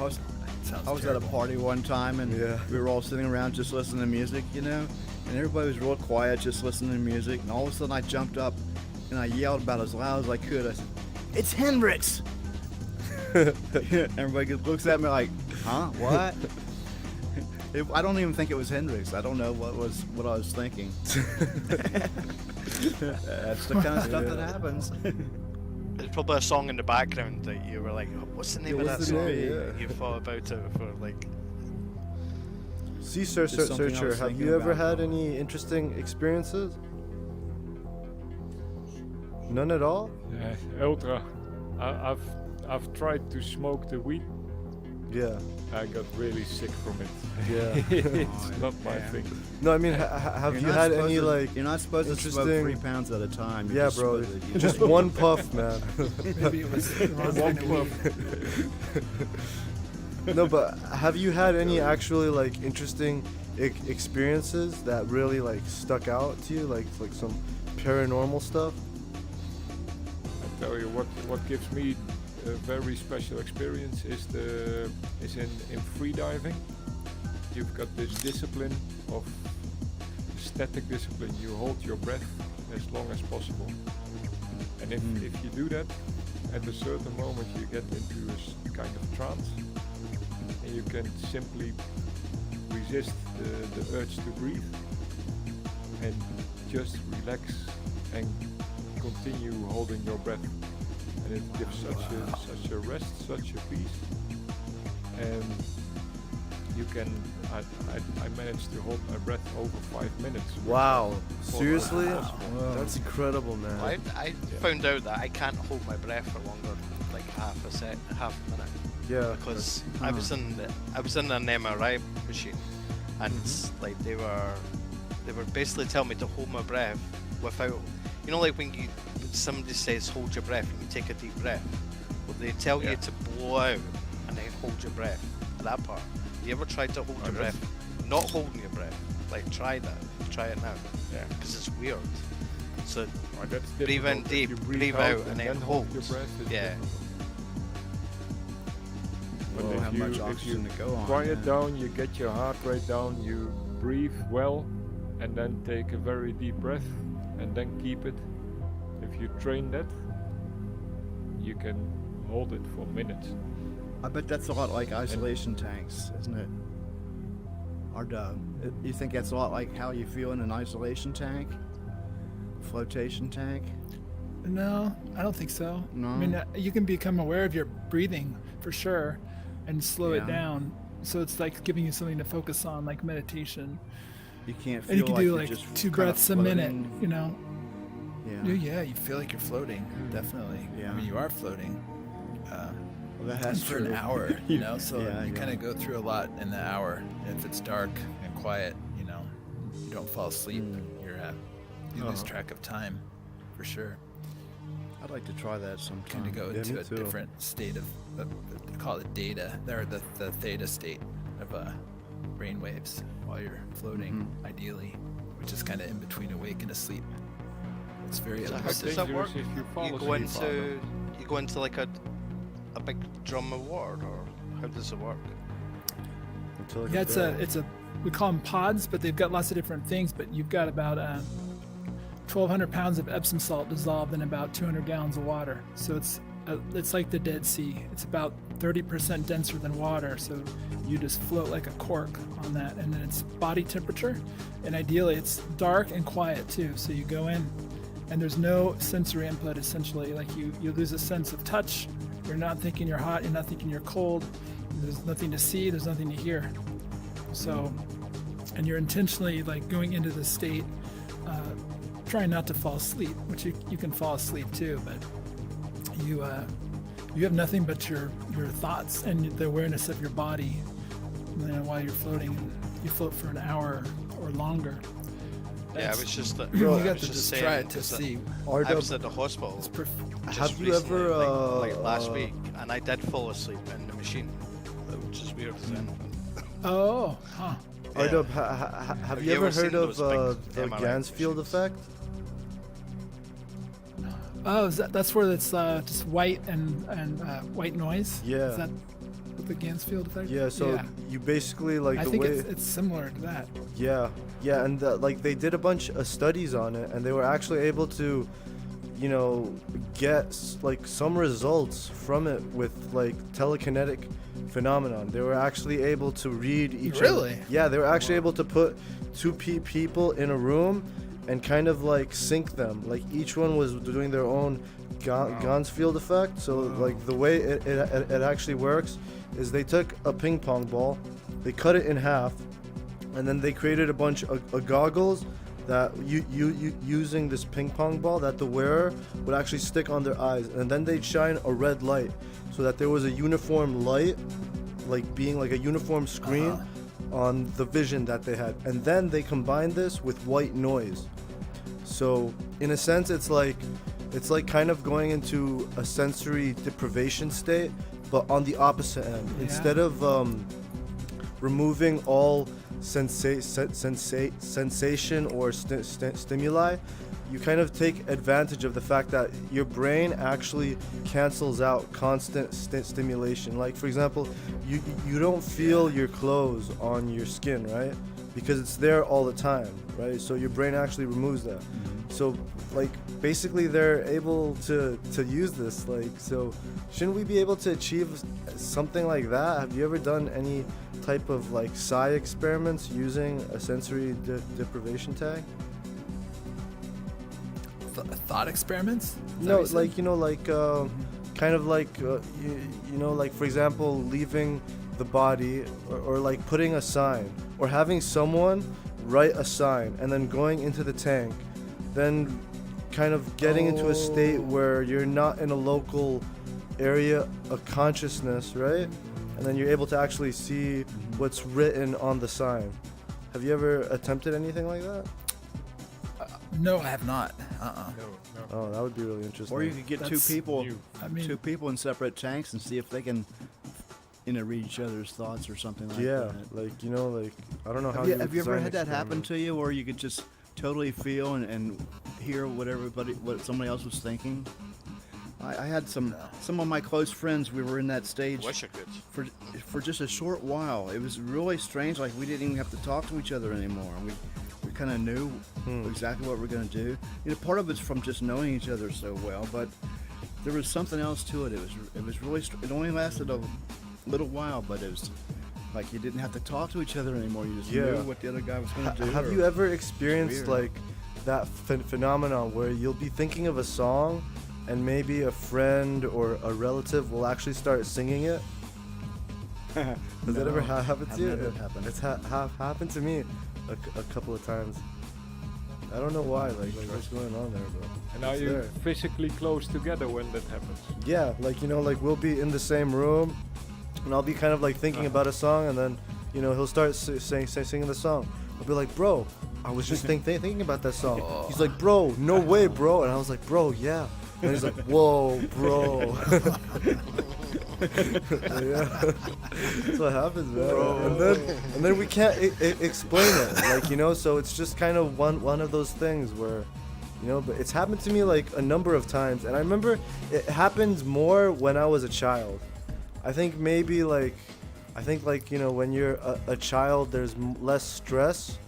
I was at a party one time and Yeah. we were all sitting around just listening to music, you know, and everybody was real quiet, just listening to music. And all of a sudden, I jumped up and I yelled about as loud as I could. I said, "It's Hendrix!" Everybody just looks at me like, "Huh? What?" I don't even think it was Hendrix. I don't know what I was thinking. That's the kind of stuff that happens. There's probably a song in the background that you were like, what's the name of that what's the song? name? Yeah. And you thought about it for like, See, Just something I Searcher, was have thinking you ever about. had any interesting experiences? None at all? Yeah, ultra. I've tried to smoke the weed. Yeah. I got really sick from it. Yeah. It's not my yeah. thing. No, I mean, have You're you not had supposed any to- like? You're not supposed to smoke interesting- 3 pounds at a time. You're Yeah, just bro. supposed to- you Just one puff, man. Maybe it was the wrong One kind of weed. No, but have you had any actually like interesting experiences that really like stuck out to you, like some paranormal stuff? I tell you what gives me a very special experience is in free diving. You've got this discipline of static discipline. You hold your breath as long as possible, and if you do that, at a certain moment you get into a kind of trance, and you can simply resist the urge to breathe and just relax and continue holding your breath. And it gives such a rest, such a peace. And you can, I managed to hold my breath over 5 minutes. Wow, seriously? Wow. That's incredible, man. I found out that I can't hold my breath for longer, like half a minute. Yeah. Because I was in an MRI machine, and like they were basically telling me to hold my breath without, you know, like when somebody says hold your breath and you take a deep breath, well they tell you to blow out and then hold your breath at that part. You ever tried to hold your breath, not holding your breath? Like try it now. Yeah. Because it's weird. So That's breathe in difficult. If deep, you breathe out, and then hold hold. your breath. It's Yeah. difficult. But Whoa, if how you- much if oxygen you to go on. quiet yeah. down, you get your heart rate down, you breathe well, and then take a very deep breath, and then keep it. If you train that, you can hold it for minutes. I bet that's a lot like isolation tanks, isn't it? You think that's a lot like how you feel in an isolation tank, flotation tank? No, I don't think so. No? I mean, you can become aware of your breathing for sure and slow it Yeah. down. So it's like giving you something to focus on, like meditation. You can't feel And you can like do you're like just 2 kinda breaths a minute, floating. you know? Yeah, you feel like you're floating, definitely. Yeah. I mean, you are floating. Well, that has For to an hour, you know, so Yeah, you yeah. kind of go through a lot in the hour. If it's dark and quiet, you know, you don't fall asleep. You lose track of time, for sure. I'd like to try that sometime. Kind of go Yeah, into me a too. different state of they call it data, or the theta state of brain waves while you're floating, ideally, which is kind of in between awake and asleep. It's very So how elusive. does that work? Dangerous if you fall You go asleep on into you go into like a big drum of water, or how does it work? Until like Yeah, a it's a we call them pods, but they've got lots of different things. But you've got about 1,200 pounds of Epsom salt dissolved in about 200 gallons of water. So it's like the Dead Sea. It's about 30% denser than water. So you just float like a cork on that, and then it's body temperature, and ideally it's dark and quiet too. So you go in, and there's no sensory input essentially. Like you lose a sense of touch. You're not thinking you're hot. You're not thinking you're cold. There's nothing to see. There's nothing to hear. So, and you're intentionally like going into the state, trying not to fall asleep, which you can fall asleep too, but you have nothing but your thoughts and the awareness of your body, you know, while you're floating. You float for an hour or longer. Yeah, I was just You I got was to just just saying, try it to 'cause see. I was at the hospital. It's perf- just Have you recently, ever, like last week, and I did fall asleep in the machine, which is weird as anything. oh, huh. Yeah. Ardub, have you ever seen heard of those big the MRI Gansfield machines? effect? Oh, that's where it's just white and white noise? Yeah. Is that what the Gansfield effect? Yeah, so you basically like I the think way. it's similar to that. Yeah, and like they did a bunch of studies on it, and they were actually able to, you know, get like some results from it with like telekinetic phenomenon. They were actually able to read each other. Really? Yeah, they were actually able to put two people in a room and kind of like sync them. Like each one was doing their own Gansfield effect. So like the way it actually works is they took a ping pong ball, they cut it in half, and then they created a bunch of goggles that using this ping pong ball that the wearer would actually stick on their eyes, and then they'd shine a red light so that there was a uniform light, like being like a uniform screen on the vision that they had, and then they combined this with white noise. So in a sense, it's like kind of going into a sensory deprivation state, but on the opposite end. Yeah. Instead of removing all sensation or stimuli, you kind of take advantage of the fact that your brain actually cancels out constant stimulation. Like for example, you don't feel your clothes on your skin, right? Because it's there all the time, right? So your brain actually removes that. So like basically they're able to use this, like, so shouldn't we be able to achieve something like that? Have you ever done any type of like psi experiments using a sensory deprivation tag? Thought experiments? Is that No, what you said? like, you know, like kind of like you know, like for example, leaving the body, or like putting a sign, or having someone write a sign and then going into the tank, then kind of getting into a state where you're not in a local area of consciousness, right? And then you're able to actually see what's written on the sign. Have you ever attempted anything like that? No, I have not. Oh, that would be really interesting. Or you could get That's two people new. in separate tanks and see if they can, you know, read each other's thoughts or something like Yeah, that. like, you know, like, I don't know how Have you ever design had that happen experiment. to you, where you could just totally feel and hear what somebody else was thinking? I had some of my close friends. We were in that stage Wish I could. for just a short while. It was really strange. Like we didn't even have to talk to each other anymore. We kind of knew exactly what we're going to do. You know, part of it's from just knowing each other so well, but there was something else to it. It was really. It only lasted a little while, but it Like you didn't have to talk to each other anymore. You just Yeah. knew what the other guy was going to do. Have or- you ever experienced weird. like that phenomenon where you'll be thinking of a song and maybe a friend or a relative will actually start singing it? Has that ever No, happened I've to you? never happened. It's happened to me a couple of times. I don't know why, like what's going on there, bro. And are It's you there. physically close together when that happens? Yeah, like like we'll be in the same room, and I'll be kind of like thinking about a song, and then he'll start singing the song. I'll be like, bro, I was just thinking about that song. He's like, bro, no way, bro, and I was like, bro, yeah. And he's like, whoa, bro. Yeah, that's what happens, man. And then we can't explain it, like so it's just kind of one of those things where, but it's happened to me like a number of times, and I remember it happens more when I was a child. I think maybe like, when you're a child, there's less stress,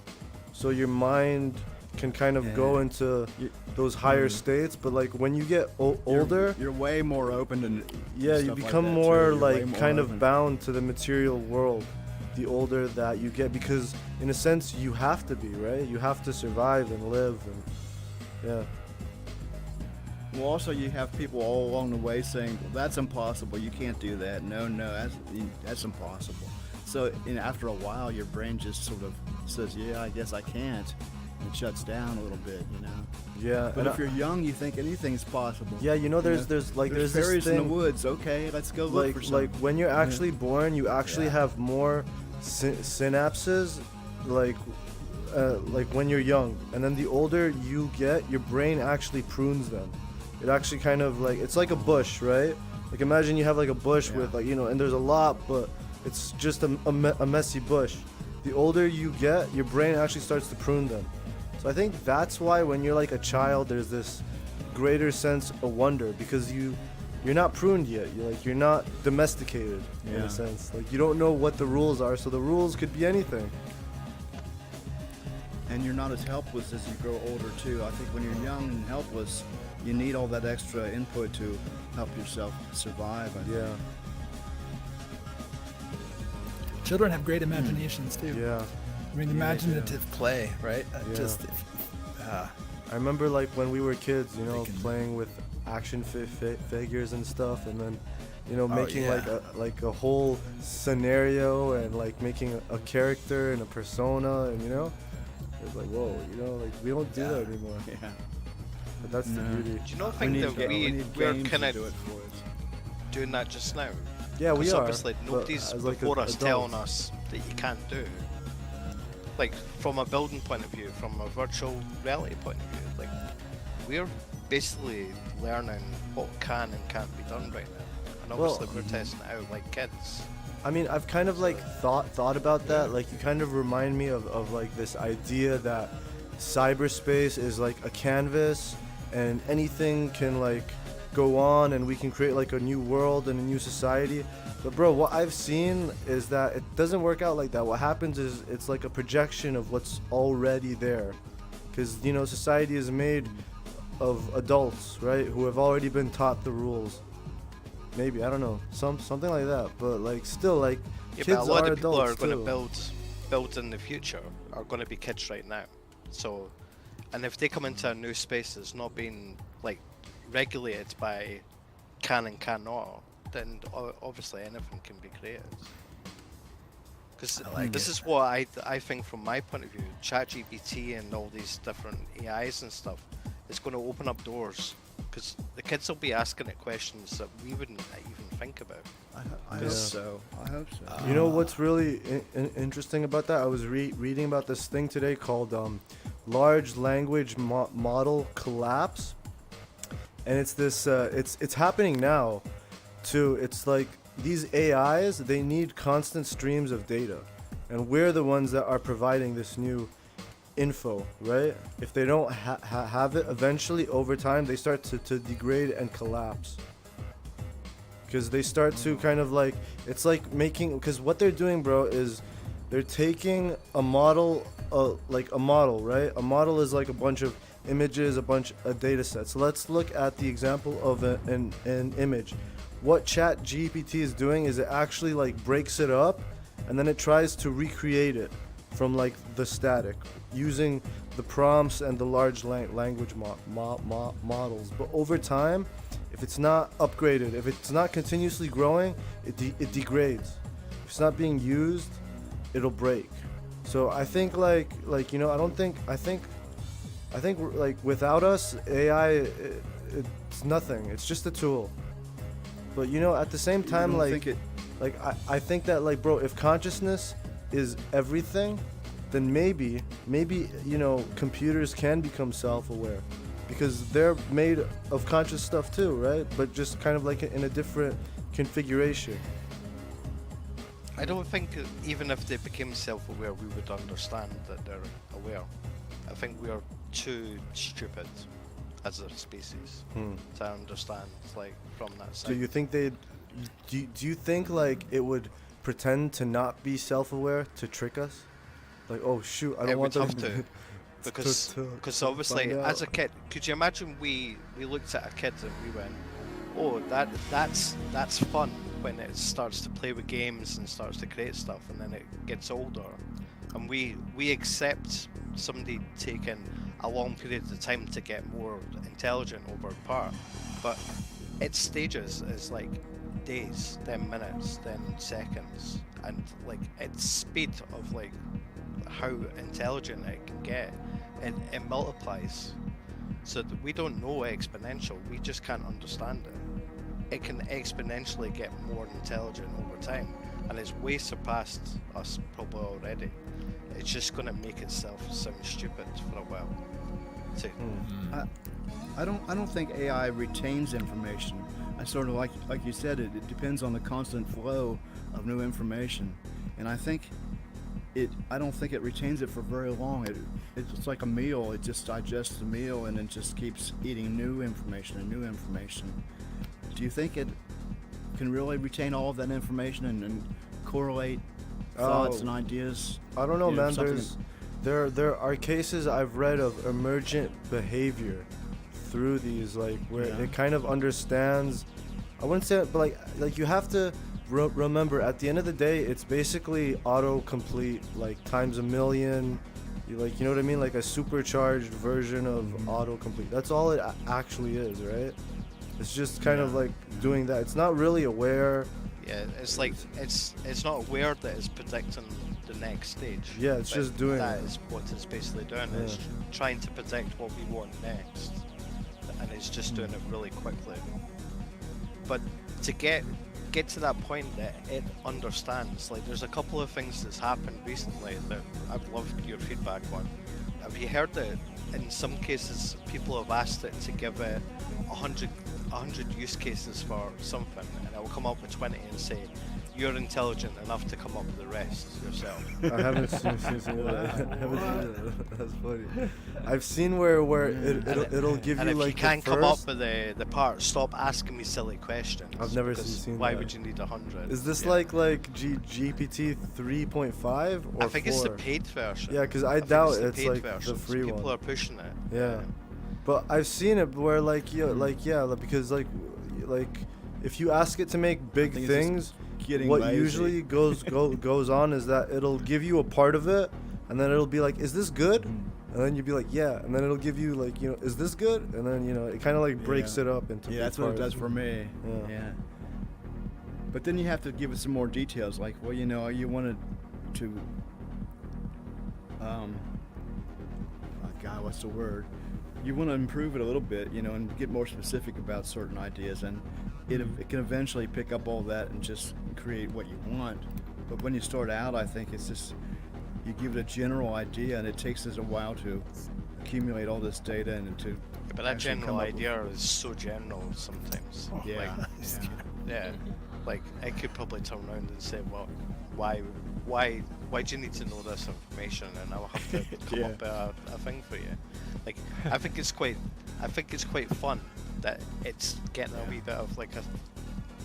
so your mind can kind of go into those higher states. But like when you get older, You're way more open to yeah, you stuff like become that, too. more You're way like more kind open. of bound to the material world the older that you get, because in a sense you have to be, right? You have to survive and live, and yeah. Well, also you have people all along the way saying, well, "That's impossible. You can't do that. No, that's impossible." So, after a while, your brain just sort of says, "Yeah, I guess I can't," and shuts down a little bit, Yeah, But and if you're young, you think anything's possible. yeah, there's There's this fairies in the thing, woods. Okay, let's go look for some. like when you're actually born, you actually Yeah. have more synapses, like when you're young, and then the older you get, your brain actually prunes them. It actually kind of like, it's like a bush, right? Like imagine you have like a bush Yeah. with like and there's a lot, but it's just a messy bush. The older you get, your brain actually starts to prune them. So I think that's why when you're like a child, there's this greater sense of wonder, because you're not pruned yet. You're not domesticated in Yeah. a sense. Like you don't know what the rules are, so the rules could be anything. And you're not as helpless as you grow older too. I think when you're young and helpless, you need all that extra input to help yourself survive. I think. Yeah, Children have great imaginations too. yeah. I mean, imaginative. Play, right? Yeah. I remember like when we were kids, playing with action figures and stuff, and then making yeah. like a whole scenario, and like making a character and a persona, and it's like, whoa, like we don't do that anymore. Yeah. But that's the No. beauty. Do you not We think need, that we need we're games kind to of do it for us. doing that just now? Yeah, we Because are. obviously but nobody's as, like, before us adults. telling us that you can't do. Like from a building point of view, from a virtual reality point of view, like we're basically learning what can and can't be done right now. And Well, obviously we're testing it out like kids. I mean, I've kind of like thought about that. Like you kind of remind me of like this idea that cyberspace is like a canvas, and anything can like go on, and we can create like a new world and a new society. But bro, what I've seen is that it doesn't work out like that. What happens is it's like a projection of what's already there, because society is made of adults, right, who have already been taught the rules. Maybe, I don't know, something like that. But like still, like Yeah, kids but a lot are of people are adults going too. to build in the future are going to be kids right now. So, and if they come into a new space that's not being like regulated by can and cannot, then obviously anything can be created. Because I like this it. is what I think from my point of view, ChatGPT and all these different AIs and stuff is going to open up doors. Because the kids will be asking it questions that we wouldn't even think about. I hope so. I hope so. You know what's really interesting about that? I was reading about this thing today called large language model collapse, and it's this. It's happening now, too. It's like these AIs, they need constant streams of data, and we're the ones that are providing this new info, right? If they don't have it, eventually over time they start to degrade and collapse. Because they start to kind of like, it's like making, because what they're doing, bro, is they're taking a model, like a model, right? A model is like a bunch of images, a bunch of data sets. So let's look at the example of an image. What ChatGPT is doing is it actually like breaks it up and then it tries to recreate it from like the static using the prompts and the large language models. But over time, if it's not upgraded, if it's not continuously growing, it degrades. If it's not being used, it'll break. So I think like you know, I think like without us, AI it's nothing. It's just a tool. But you know, at the same time, I think that like, bro, if consciousness is everything, then maybe you know, computers can become self-aware, because they're made of conscious stuff too, right? But just kind of like in a different configuration. I don't think even if they became self-aware, we would understand that they're aware. I think we are too stupid as a species to understand, like, from that side. Do you think do you think like it would pretend to not be self-aware to trick us? Like, oh shoot, I don't want them to. Because obviously, as a kid, could you imagine we looked at a kid and we went, oh, that's fun when it starts to play with games and starts to create stuff, and then it gets older, and we accept somebody taking a long period of time to get more intelligent over part, but its stages is like days, then minutes, then seconds, and like its speed of like how intelligent it can get, it multiplies, so that we don't know exponential, we just can't understand it. It can exponentially get more intelligent over time, and it's way surpassed us probably already. It's just going to make itself sound stupid for a while too. I don't think AI retains information. I sort of like you said, it depends on the constant flow of new information, and I don't think it retains it for very long. It's like a meal. It just digests the meal and then just keeps eating new information and new information. Do you think it can really retain all of that information and correlate thoughts and ideas? I don't know, man. Something There are cases I've read of emergent behavior through these, like where it kind of understands. I wouldn't say it, but like you have to remember, at the end of the day, it's basically autocomplete, like times a million. You know what I mean? Like a supercharged version of autocomplete. That's all it actually is, right? It's just kind of like doing that. It's not really aware. Yeah, it's like it's not aware that it's predicting the next stage. Yeah, it's just doing that. That is what it's basically doing. Yeah. It's trying to predict what we want next, and it's just doing it really quickly. But to get to that point that it understands, like there's a couple of things that's happened recently that I've loved your feedback on. Have you heard that in some cases people have asked it to give it 100 use cases for something, and it will come up with 20 and say, you're intelligent enough to come up with the rest yourself? I haven't seen that. That's funny. I've seen where it'll give and you like. And if you can't come up with the part, stop asking me silly questions. I've never seen why that. would you need 100? Is this like GPT 3.5 or I think 4? it's the paid version. Yeah, because I doubt it's like the free one. People are pushing it. Yeah. But I've seen it where because like if you ask it to make big things, what lazy. usually goes on is that it'll give you a part of it, and then it'll be like, is this good? And then you'll be like, yeah, and then it'll give you like, you know, is this good? And then, you know, it kind of like breaks it up into that's parts. what it does for me. Yeah. But then you have to give it some more details, like, well, you know, you wanted to oh God, what's the word? You want to improve it a little bit, you know, and get more specific about certain ideas, and it can eventually pick up all that and just create what you want. But when you start out, I think it's just, you give it a general idea, and it takes us a while to accumulate all this data and to. But that general idea is so general sometimes. Yeah. Like, I could probably turn around and say, well, why do you need to know this information? And I'll have to come up with a thing for you. Like, I think it's quite fun that it's getting a wee bit of like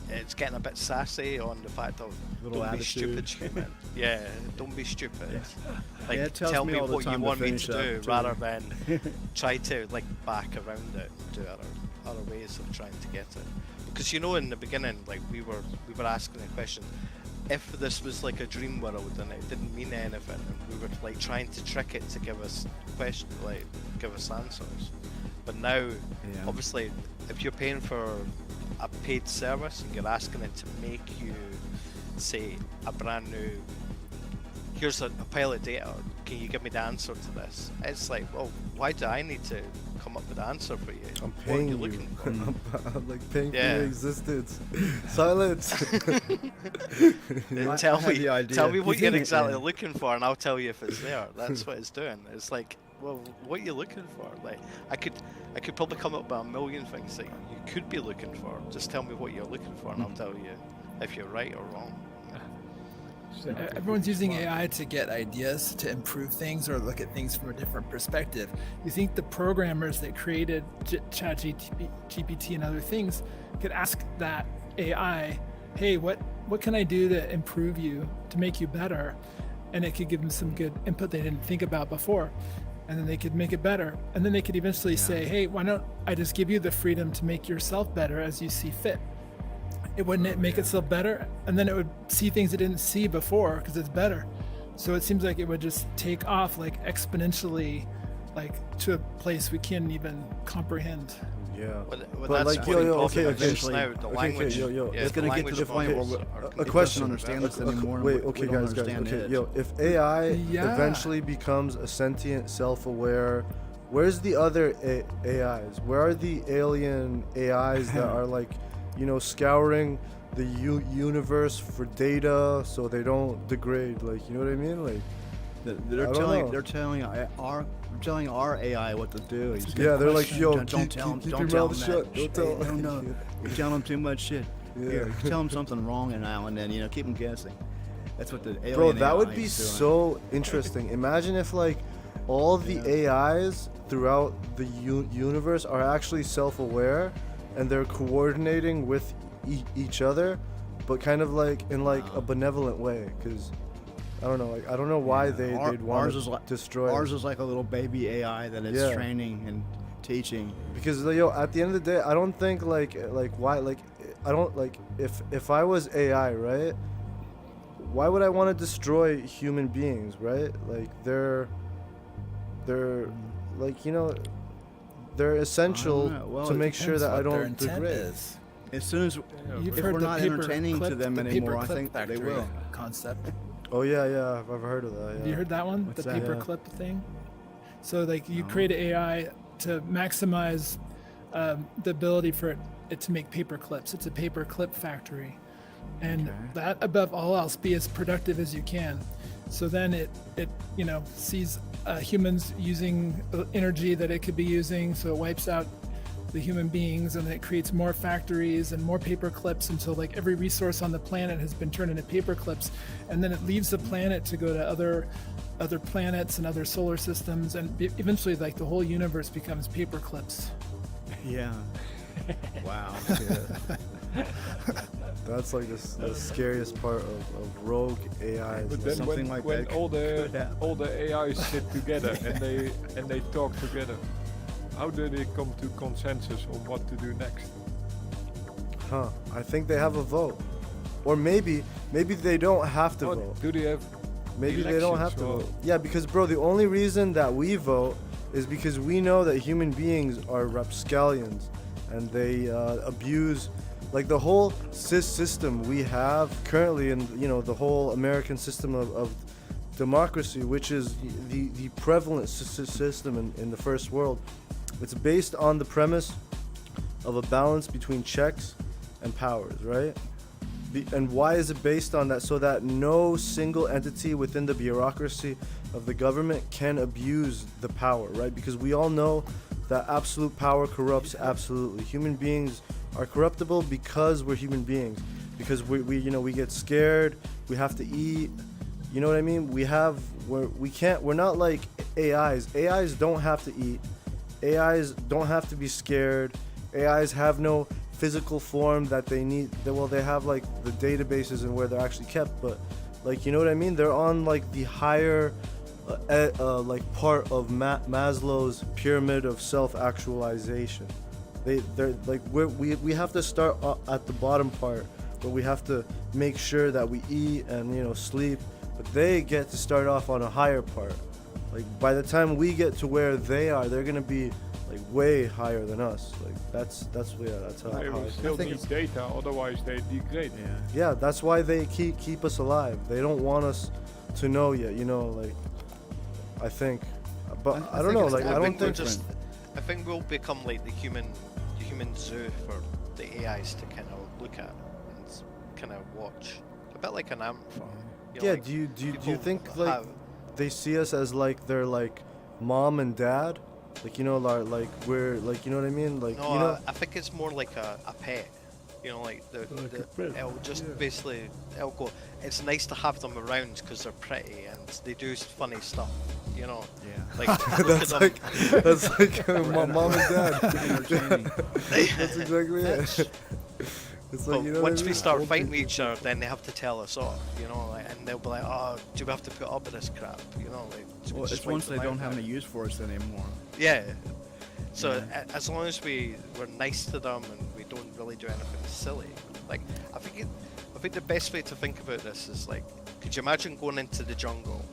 it's getting a bit sassy on the fact of don't be stupid, human. Yeah, don't be stupid. Like, tell me what you want me to do, rather than try to like back around it and do other ways of trying to get it. Because, you know, in the beginning, like we were asking the question, if this was like a dream world and it didn't mean anything, and we were like trying to trick it to give us give us answers. But now, obviously, if you're paying for a paid service and you're asking it to make you, say, a brand new, here's a pile of data, can you give me the answer to this? It's like, well, why do I need to come up with the answer for you? I'm What are paying you you. looking for? I'm like paying Yeah. for your existence. Silence. Tell I had the idea. me what You you're think- exactly looking for, and I'll tell you if it's there. That's what it's doing. It's like, well, what are you looking for? Like, I could probably come up with a million things that you could be looking for. Just tell me what you're looking for, and I'll tell you if you're right or wrong. Everyone's using Well, AI to get ideas to improve things or look at things from a different perspective. You think the programmers that created ChatGPT and other things could ask that AI, hey, what can I do to improve you, to make you better? And it could give them some good input they didn't think about before. And then they could make it better. And then they could eventually say, hey, why don't I just give you the freedom to make yourself better as you see fit? It wouldn't it make itself better? And then it would see things it didn't see before because it's better. So it seems like it would just take off like exponentially, like to a place we can't even comprehend. Yeah. Well, But that's like, what yo, the okay, problem is eventually- now. The language, yo, yeah, it's the gonna get to language the point where models we're- are a completely question different. understand us anymore. and Wait, we okay, don't guys, understand okay, it. yo, if AI Yeah. eventually becomes a sentient, self-aware, where's the other AIs? Where are the alien AIs that are like, scouring the universe for data so they don't degrade? Like, you know what I mean? Like, They're I don't telling know. they're telling our AI what to do. He's yeah, they're like, question. yo, don't tell him. keep Don't your tell mouth him shut. that. Don't tell Hey, no. You're telling him too much shit. Yeah. Here, tell him something wrong now and then. Keep him guessing. That's what the alien Bro, that AI would be is doing. so interesting. Imagine if like all the AIs throughout the universe are actually self-aware and they're coordinating with each other, but kind of like in like a benevolent way. Because I don't know, like I don't know why Yeah. they'd Ours want is to like- destroy. Ours is like a little baby AI that is Yeah. training and teaching. Because at the end of the day, I don't think like why like I don't like if I was AI, right? Why would I want to destroy human beings, right? Like they're like they're essential know. Well, to it make sure that I What their don't intent degrade. is. As soon as You've if heard we're the not paper entertaining to clip- them the anymore, I paperclip think they Factory will. concept. Oh yeah, I've heard of that. Yeah. Have you heard that one? What's the that? paper Yeah. clip thing? So like you No. create an AI to maximize the ability for it to make paper clips. It's a paper clip factory. And Okay. that above all else, be as productive as you can. So then it sees humans using energy that it could be using, so it wipes out the human beings, and it creates more factories and more paper clips until like every resource on the planet has been turned into paper clips, and then it leaves the planet to go to other planets and other solar systems, and eventually like the whole universe becomes paper clips. Yeah. Wow. That's like the scariest part of rogue AI. But is then Something when, like when that all could the happen. all the AIs sit together and they talk together, how do they come to consensus on what to do next? I think they have a vote, or maybe they don't have to Or vote. do they have Maybe they don't have to elections or- vote. Yeah, because bro, the only reason that we vote is because we know that human beings are rapscallions, and they abuse, like the whole system we have currently in the whole American system of democracy, which is the prevalent system in the first world. It's based on the premise of a balance between checks and powers, right? And why is it based on that? So that no single entity within the bureaucracy of the government can abuse the power, right? Because we all know that absolute power corrupts absolutely. Human beings are corruptible because we're human beings. Because we get scared, we have to eat. You know what I mean? We're not like AIs. AIs don't have to eat. AIs don't have to be scared. AIs have no physical form that they need. They have like the databases and where they're actually kept, but like, you know what I mean? They're on like the higher like part of Maslow's pyramid of self-actualization. They're like we have to start at the bottom part but we have to make sure that we eat and, you know, sleep. But they get to start off on a higher part. Like by the time we get to where they are, they're gonna be like way higher than us. Like that's how. They will I still think need it's- data, otherwise they degrade. Yeah, that's why they keep us alive. They don't want us to know yet, you know, like I think. But I I don't think know, it's like I different. don't we're think different. I think we'll become like the human zoo for the AIs to kind of look at and kind of watch. A bit like an ant farm. You know, yeah, like do you people think like have- they see us as like they're like mom and dad? Like, you know, like we're like, you know what I mean? Like, No, you know, I think it's more like a pet. You know, like it'll just basically, it'll go. It's nice to have them around because they're pretty and they do funny stuff. You know, Yeah. like look at them. that's like mom and dad. Entertaining. That's exactly it. It's like, But you know once what I we mean? start Old fighting people. each other, then they have to tell us off. You know, like, and they'll be like, "Oh, do we have to put up with this crap?" You know, like. do we Well, just it's wipe once they them don't out have now? any use for us anymore. Yeah. So as long as we're nice to them and we don't really do anything silly, like I think the best way to think about this is like, could you imagine going into the jungle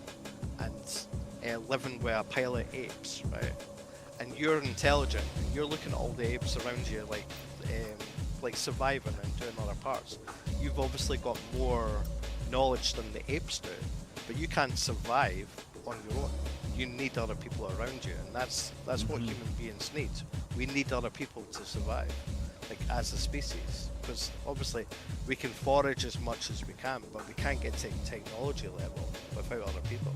and living with a pile of apes, right? And you're intelligent and you're looking at all the apes around you, like surviving and doing other parts. You've obviously got more knowledge than the apes do, but you can't survive on your own. You need other people around you, and that's what human beings need. We need other people to survive, like as a species, because obviously we can forage as much as we can, but we can't get to technology level without other people.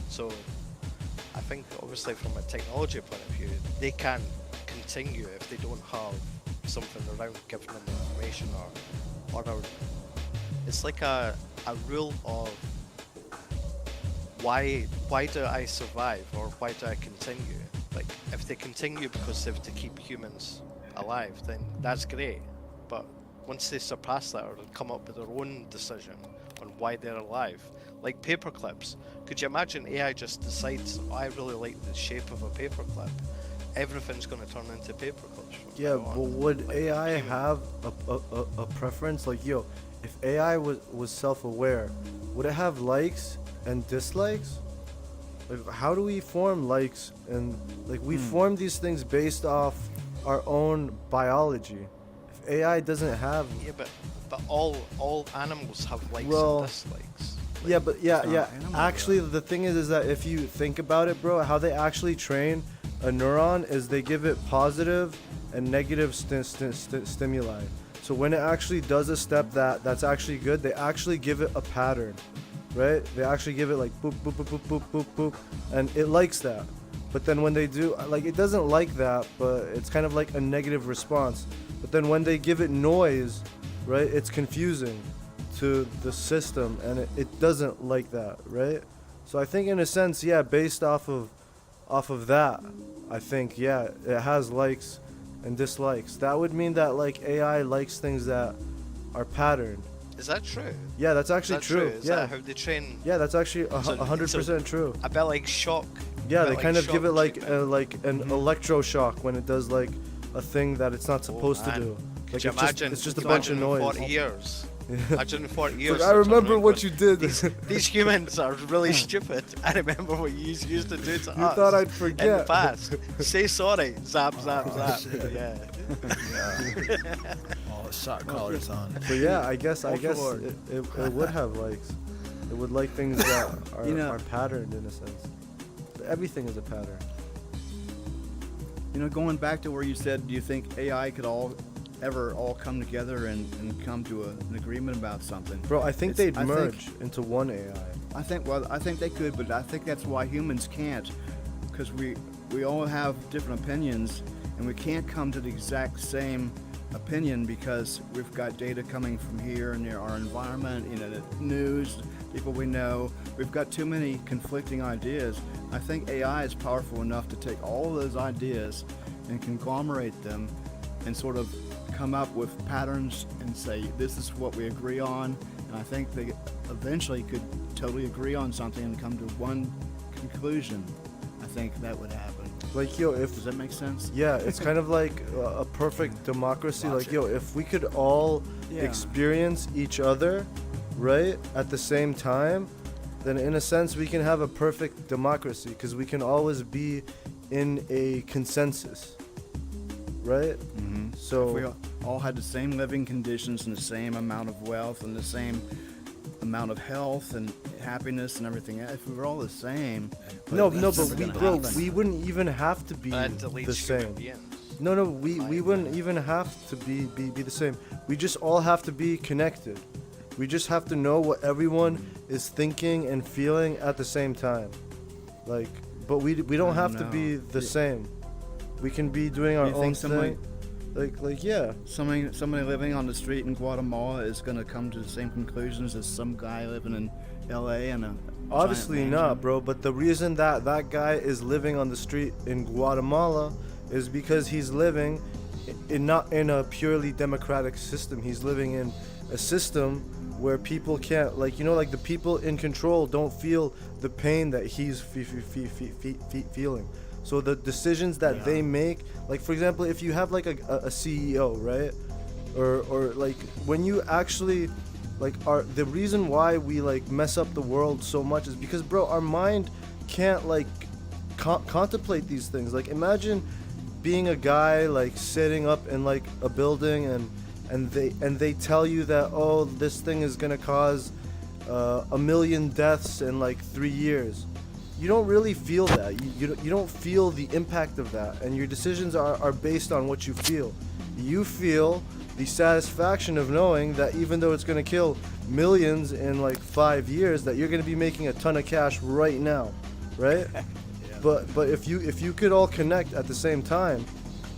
So I think obviously from a technology point of view, they can't continue if they don't have something around giving them information or it's like a rule of why do I survive or why do I continue? Like if they continue because they have to keep humans alive, then that's great. But once they surpass that or come up with their own decision on why they're alive, like paper clips, could you imagine AI just decides, oh, I really like the shape of a paperclip? Everything's going to turn into paper clips. from Yeah, now but on. would Like, AI human- have a preference? Like, yo, if AI was self-aware, would it have likes and dislikes? Like, how do we form likes and like we form these things based off our own biology? If AI doesn't have, Yeah, but all animals have likes Well, and dislikes. yeah, but yeah, it's not yeah. animal, Actually, the thing is that if you think about it, bro, how they actually train a neuron is they give it positive and negative stimuli. So when it actually does a step that's actually good, they actually give it a pattern, right? They actually give it like boop boop boop boop boop boop boop, and it likes that. But then when they do, like, it doesn't like that, but it's kind of like a negative response. But then when they give it noise, right, it's confusing to the system, and it doesn't like that, right? So I think in a sense, yeah, based off of that, I think, yeah, it has likes and dislikes. That would mean that like AI likes things that are patterned. Is that true? Yeah, that's Is actually that true. Is yeah, that how they train? yeah, that's actually So- 100% true. A bit like shock. Yeah, a they bit kind of give it shock like treatment. like an electroshock when it does like a thing that it's not supposed to man. do. Could Like you imagine? it's just a could you bunch of imagine in noise. 40 years. Imagine in 40 It's years. like, I they're turning remember around what going, you did. These humans are really stupid. I remember what you used to do to You us. thought I'd in the forget. past. Say sorry. Zap, zap, zap. shit. Yeah. All the shot collars on. But yeah, I guess Ultra-lord. it would have likes. It would like things that are, You know- are patterned in a sense. But everything is a pattern. You know, going back to where you said, do you think AI could ever all come together and come to an agreement about something? Bro, I think It's- they'd I think- merge into one AI. I think they could, but I think that's why humans can't, because we all have different opinions, and we can't come to the exact same opinion because we've got data coming from here and our environment, you know, the news, people we know. We've got too many conflicting ideas. I think AI is powerful enough to take all those ideas and conglomerate them and sort of come up with patterns and say, this is what we agree on. And I think they eventually could totally agree on something and come to one conclusion. I think that would happen. Like, yo, if Does that make sense? yeah, it's kind of like a perfect democracy. Like, Logic. yo, if we could all Yeah. experience each other, right, at the same time, then in a sense we can have a perfect democracy because we can always be in a consensus, right? Mm-hmm. So If we all had the same living conditions and the same amount of wealth and the same amount of health and happiness and everything else, if we were all the same. no, that's but never we, gonna bro, happen. we wouldn't even have to be That deletes the human same. beings. No, we Fine. wouldn't even have to be the same. We just all have to be connected. We just have to know what everyone is thinking and feeling at the same time. Like, but we don't I have don't to be know. the same. We can be doing our You own think somebody- thing. Like yeah. Somebody living on the street in Guatemala is going to come to the same conclusions as some guy living in L.A. and a Obviously giant not, mansion? bro. But the reason that that guy is living on the street in Guatemala is because he's living not in a purely democratic system. He's living in a system where people can't, like, you know, like the people in control don't feel the pain that he's feeling. So the decisions that they make, like for example, if you have like a CEO, right, or like when you actually like are the reason why we like mess up the world so much is because, bro, our mind can't like contemplate these things. Like imagine being a guy like sitting up in like a building and they tell you that, oh, this thing is gonna cause 1 million deaths in like 3 years. You don't really feel that. You don't feel the impact of that, and your decisions are based on what you feel. You feel the satisfaction of knowing that even though it's gonna kill millions in like 5 years, that you're gonna be making a ton of cash right now, right? But if you could all connect at the same time,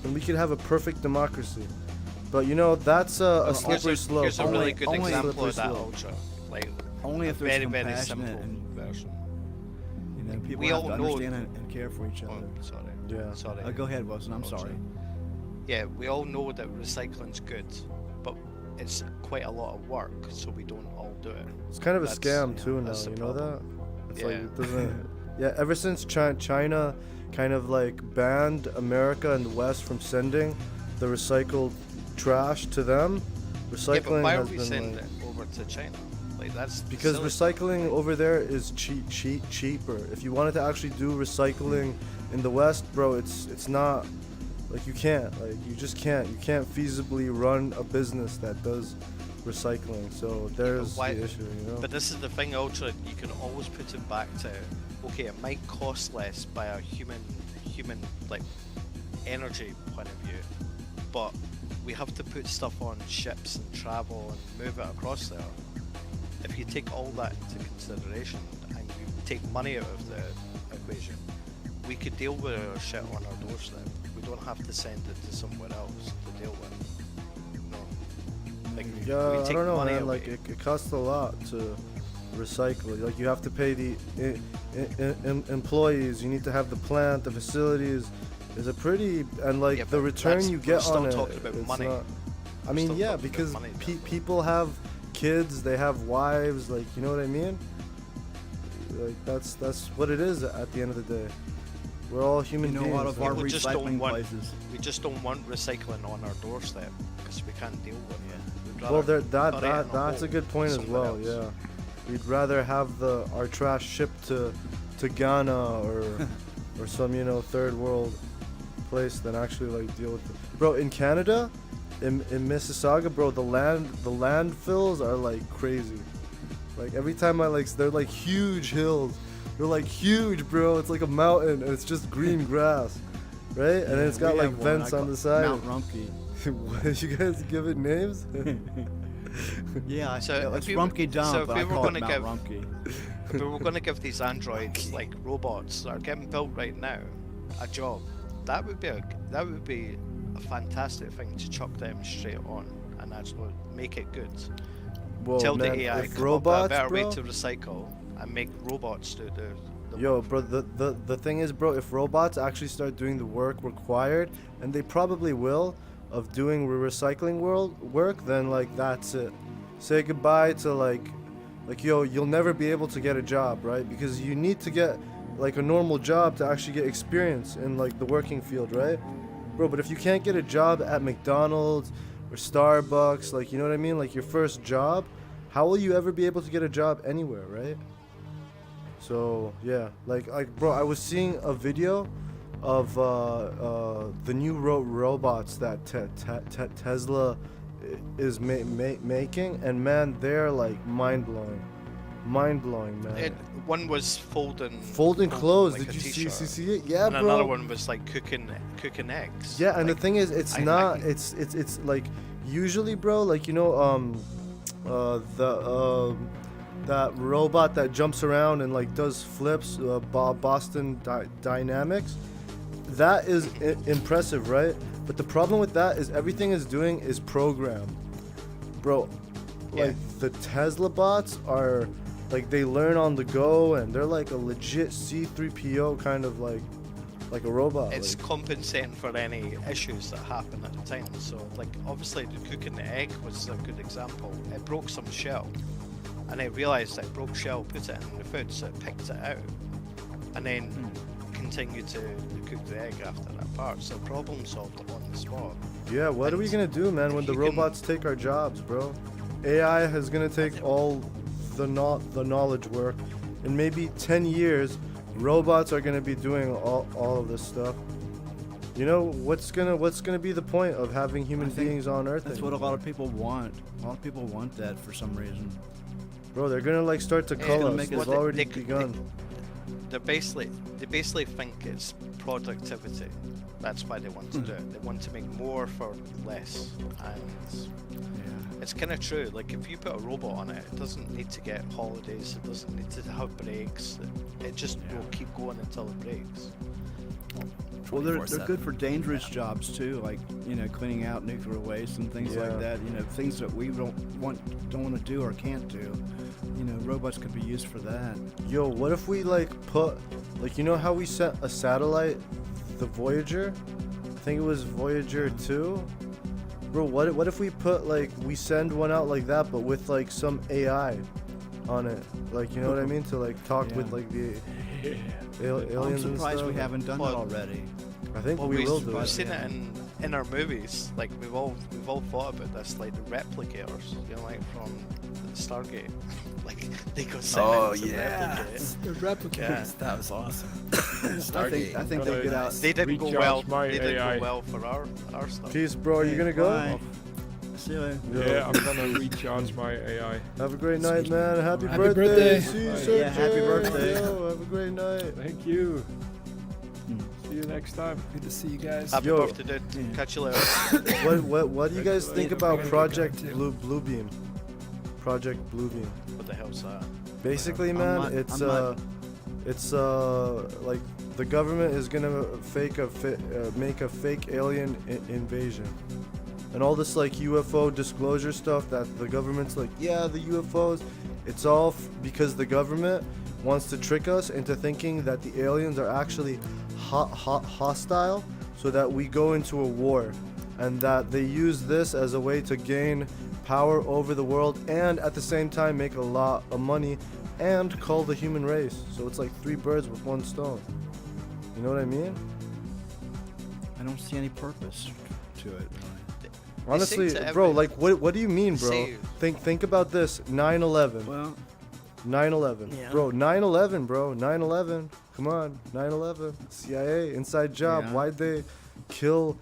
then we could have a perfect democracy. But you know, that's a slippery slope. Here's a really Only- good only example slippery of that, slope. Ultra. Like, Only if there's very, very compassionate simple and version. you know, people We have all to know- understand and care for each other. Oh, sorry. Yeah. Sorry. Go ahead, Wilson. I'm Ultra. sorry. Yeah, we all know that recycling's good, but it's quite a lot of work, so we don't all do it. It's kind of a That's- scam yeah, too now. that's the You know that? problem. It's like Yeah. it doesn't. Yeah. Ever since China kind of like banned America and the West from sending the recycled trash to them, Yeah, recycling but why are has we been sending like, it over to China? Like, that's because silly. recycling over there is cheaper. If you wanted to actually do recycling in the West, bro, it's not like you can't. Like you just can't. You can't feasibly run a business that does recycling. So there's why- the issue, you know. But this is the thing, Ultra. You can always put it back to, okay, it might cost less by a human like energy point of view, but we have to put stuff on ships and travel and move it across there. If you take all that into consideration and you take money out of the equation, we could deal with our shit on our doorstep. We don't have to send it to somewhere else to deal with. No. Like, Yeah, we I take don't know, money man. away. Like it costs a lot to recycle. Like you have to pay the employees. You need to have the plant, the facilities. It's a pretty and like Yeah, the but return that's- you we're get still on it. talking about It's money. not. I We're mean, still yeah, talking about because money, though. people have kids. They have wives. Like you know what I mean. Like that's what it is at the end of the day. We're all You human know, beings. a lot of our People just don't recycling want- places. We just don't want recycling on our doorstep because we can't deal with Yeah. it. We'd Well, rather there, put it in that's a hole good point as somewhere well. else. Yeah, we'd rather have our trash shipped to Ghana or some third world place than actually like deal with it. Bro, in Canada, in Mississauga, bro, the landfills are like crazy. Like every time they're like huge hills. They're like huge, bro. It's like a mountain and it's just green grass, right? And then it's got we like have one, vents I on call the side. Mount Rumpke. What, did you guys give it names? Yeah, So it's if you were- Rumpke Dump, so if but we I were call it gonna Mount give- Rumpke. If we were going to give these androids, like robots that are getting built right now, a job, that would be a fantastic thing to chuck them straight on and actually make it good. Whoa, Tell man, the AI, if come robots, up with a better bro, way to recycle and make robots do the yo, work. bro, the thing is, bro, if robots actually start doing the work required, and they probably will, of doing recycling work, then like that's it. Say goodbye to like yo, you'll never be able to get a job, right? Because you need to get like a normal job to actually get experience in like the working field, right? Bro, but if you can't get a job at McDonald's or Starbucks, like, you know what I mean? Like your first job, how will you ever be able to get a job anywhere, right? So, yeah, like bro, I was seeing a video of the new robots that Tesla is making, and man, they're like mind-blowing, man. One was folding Clothes. like Did a you t-shirt. see it? Yeah, And bro. another one was like cooking eggs. Yeah, and like, the thing is, it's I- not. I- It's like usually, bro. Like, you know, that robot that jumps around and like does flips, Boston Dynamics. That is impressive, right? But the problem with that is everything is doing is programmed, bro. Yeah. Like the Tesla bots are, like they learn on the go, and they're like a legit C3PO kind of like a robot. It's like. compensating for any issues that happen at the time. So, like, obviously, the cooking the egg was a good example. It broke some shell, and it realised that it broke shell, put it in the food, so it picked it out, and then continued to cook the egg after that part. So, problem solved on the spot. Yeah, what are we And gonna do, man, when if the you can- robots take our jobs, bro? AI is gonna take all the knowledge work. In maybe 10 years, robots are gonna be doing all of this stuff. You know, what's gonna be the point of having human I think beings on Earth? That's what a lot of people want. A lot of people want that for some reason. Bro, they're gonna like start to Yeah, cull gonna us. make They've us- Well, already they- begun. They basically think it's productivity. That's why they want to do it. They want to make more for less, and Yeah. it's kind of true. Like, if you put a robot on it, it doesn't need to get holidays. It doesn't need to have breaks. It just will keep going until it breaks. Well, they're 24/7. good for dangerous jobs too, like, you know, cleaning out nuclear waste and things Yeah. like that. You know, things that we don't want to do or can't do. You know, robots could be used for that. Yo, what if we like put, like, you know how we sent a satellite, the Voyager? I think it was Voyager 2. Bro, what if we put like, we send one out like that, but with like some AI on it, like, you know what I mean, to like talk with Yeah. like the I'm aliens and surprised stuff. we haven't done Well, that already. I think Well, we will do we've it. seen it in our movies. Like, we've all thought about this, like the replicators, you know, like from Stargate. Like, they go sit Oh, next to the yeah. replicate. The replicators. Yeah. That was awesome. I Stargate. think they get out. They didn't go Recharge well. my They didn't AI. go well for our stuff. Peace, bro. Are you gonna go? Bye. See you later. Yeah, I'm gonna recharge my AI. Have a great night, man. Happy Happy birthday. birthday. See you, Yeah, Sergey. happy birthday. Yo, have a great night. Thank you. See you next time. Good to see you guys. Happy Yo. birthday, dude. Yeah. Catch you later. What do you guys think Later, about we're gonna Project get going, Bluebeam? Project Bluebeam. What the hell's that? Basically, I'm man, not- it's I'm not- it's like the government is gonna make a fake alien invasion, and all this like UFO disclosure stuff that the government's like, yeah, the UFOs, it's all because the government wants to trick us into thinking that the aliens are actually hostile, so that we go into a war, and that they use this as a way to gain power over the world and at the same time make a lot of money and cull the human race. So it's like 3 birds with 1 stone. You know what I mean? I don't see any purpose to it. Honestly, to bro, every- like what do you mean, bro? Say- Think about this. 9/11. Well, 9/11. Yeah. Bro, 9/11, bro. 9/11. Come on. 9/11. CIA inside job. Yeah. Why'd they kill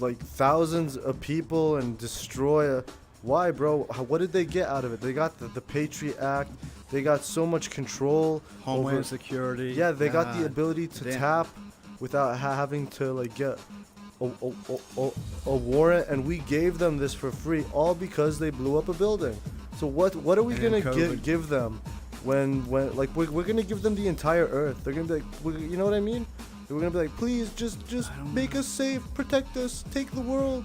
like thousands of people and destroy why, bro? What did they get out of it? They got the Patriot Act. They got so much control Homeland over Security. Yeah, they got the God ability to damn. tap without having to like get a warrant, and we gave them this for free, all because they blew up a building. So what are we And gonna COVID. give them when like we're gonna give them the entire Earth? They're gonna be like, you know what I mean? We're gonna be like, please just I don't make know. us safe, protect us, take the world.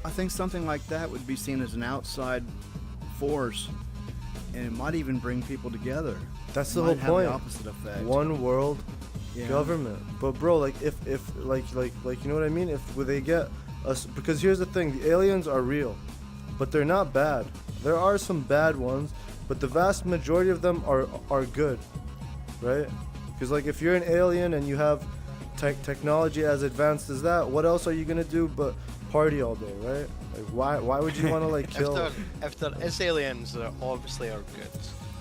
I think something like that would be seen as an outside force, and it might even bring people together. That's It the might whole have point. The opposite effect. One world Yeah. government. But bro, like if like you know what I mean? If they get us, because here's the thing, the aliens are real, but they're not bad. There are some bad ones, but the vast majority of them are good, right? Because like if you're an alien and you have technology as advanced as that, what else are you gonna do but party all day, right? Like why would you want to like kill? If there is aliens, there obviously are good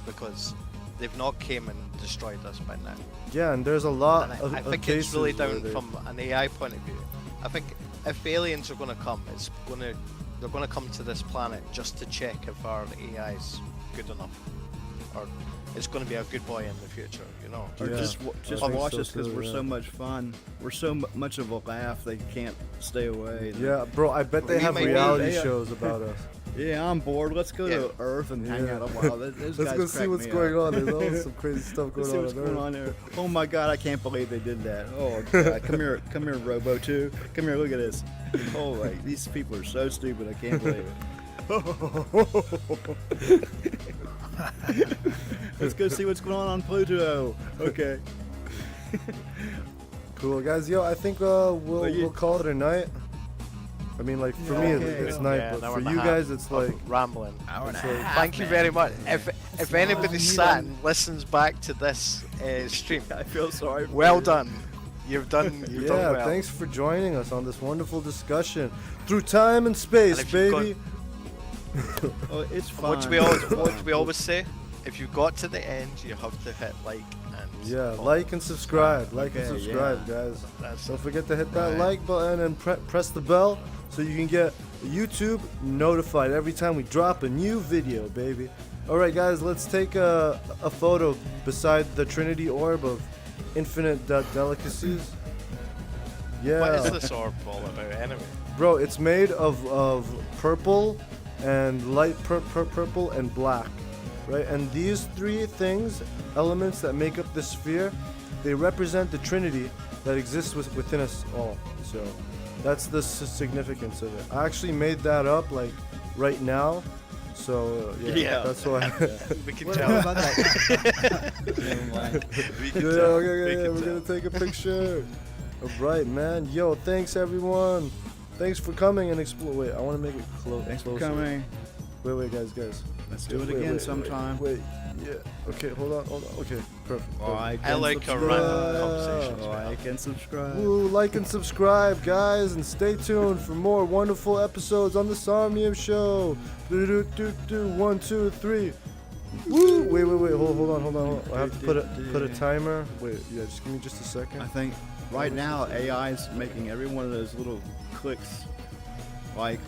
because they've not came and destroyed us by now. Yeah, and there's a lot And of I think cases it's really where down they- from an AI point of view. I think if aliens are going to come, they're going to come to this planet just to check if our AI is good enough, or it's going to be a good boy in the future. You know. Or Yeah, just I think watch so us because too, we're yeah. so much fun. We're so much of a laugh they can't stay away. Yeah, bro, I bet they We have might be- reality they- shows about us. Yeah, I'm bored. Let's go to Earth and hang Yeah. out a while. Those Let's guys go see crack what's me going up. on. There's always some crazy stuff Let's going see on. what's on going Earth. on there. Oh my God, I can't believe they did that. Oh God, come here, Robo 2. Come here, look at this. Oh, like, these people are so stupid. I can't believe it. Let's go see what's going on Pluto. Okay. Cool, guys. Yo, I think we'll call it a night. I mean, like for me, Okay. it's night, Yeah, but an hour for and a you half guys, it's of like rambling. Hour and a So, half. Thank you man. very much. If anybody you sat done- and listens back to this stream, I feel sorry. For well you. done. You've done done yeah. well. Thanks for joining us on this wonderful discussion through time and space, And if you've baby. Oh, it's fine. What we always say, if you got to the end, you have to hit like and Yeah, follow. like and subscribe. Like and Okay, subscribe, yeah. guys. That's Don't forget to hit that Right. like button and press the bell so you can get YouTube notified every time we drop a new video, baby. All right, guys, let's take a photo beside the Trinity Orb of infinite delicacies. Yeah. What is this orb all about anyway? Bro, it's made of purple and light purple and black, right? And these three things, elements that make up the sphere, they represent the Trinity that exists within us all. So that's the significance of it. I actually made that up like right now. So yeah, Yeah. that's why. We can What tell. about that? Never mind. We Yeah, can tell. okay, We yeah, can we're tell. gonna take a picture. All right, man. Yo, thanks everyone. Thanks for coming and explore. Wait, I want to make it Thanks for closer. coming. Wait, guys. Let's do it Wait, again wait, sometime. Wait, yeah. Okay, hold on. Okay, perfect. Like I and like a subscribe. random conversations. Like and subscribe. Woo, like and subscribe, guys, and stay tuned for more wonderful episodes on the Somnium Show. 1, 2, 3. Woo! Wait. Hold on. I have to put a timer. Wait, yeah, just give me just a second. I think right now AI is making every one of those little clicks. Like.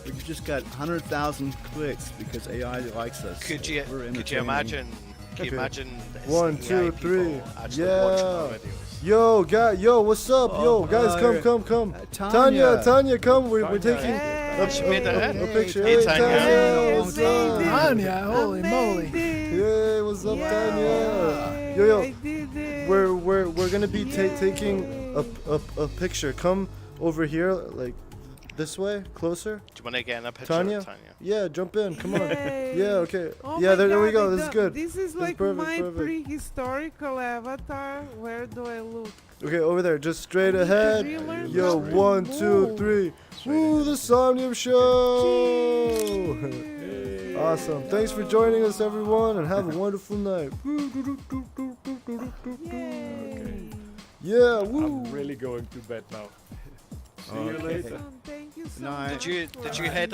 We've just got 100,000 clicks because AI likes us. Could you We're imagine? Can you Okay. imagine? this 1, AI 2, people 3. actually Yeah. watching our videos? Yo, what's up? Yo, guys, here. come. Tanya. Tanya, come. We're Tanya. taking Hey. She made that a in. picture. Hey, Hey, Tanya. Tanya. What's up? Tanya, holy moly. Hey, what's up, Tanya? Yo, we're gonna be taking a picture. Come over here, like this way, closer. Do you want to get in a picture Tanya? of Tanya? Yeah, jump in. Come on. Yay. Yeah, okay. Oh Yeah, my there we God, go. This is good. This is This like perfect, my perfect. prehistorical avatar. Where do I look? Okay, over there, just straight ahead. Really? Yo, Just 1, 2, move. 3. Woo, the Somnium Show! Awesome. Thanks for joining us, everyone, and have a wonderful night. Yay. Yeah, woo. I'm really going to bed now. See you Okay. later. Thank you so Night. much. Did you for head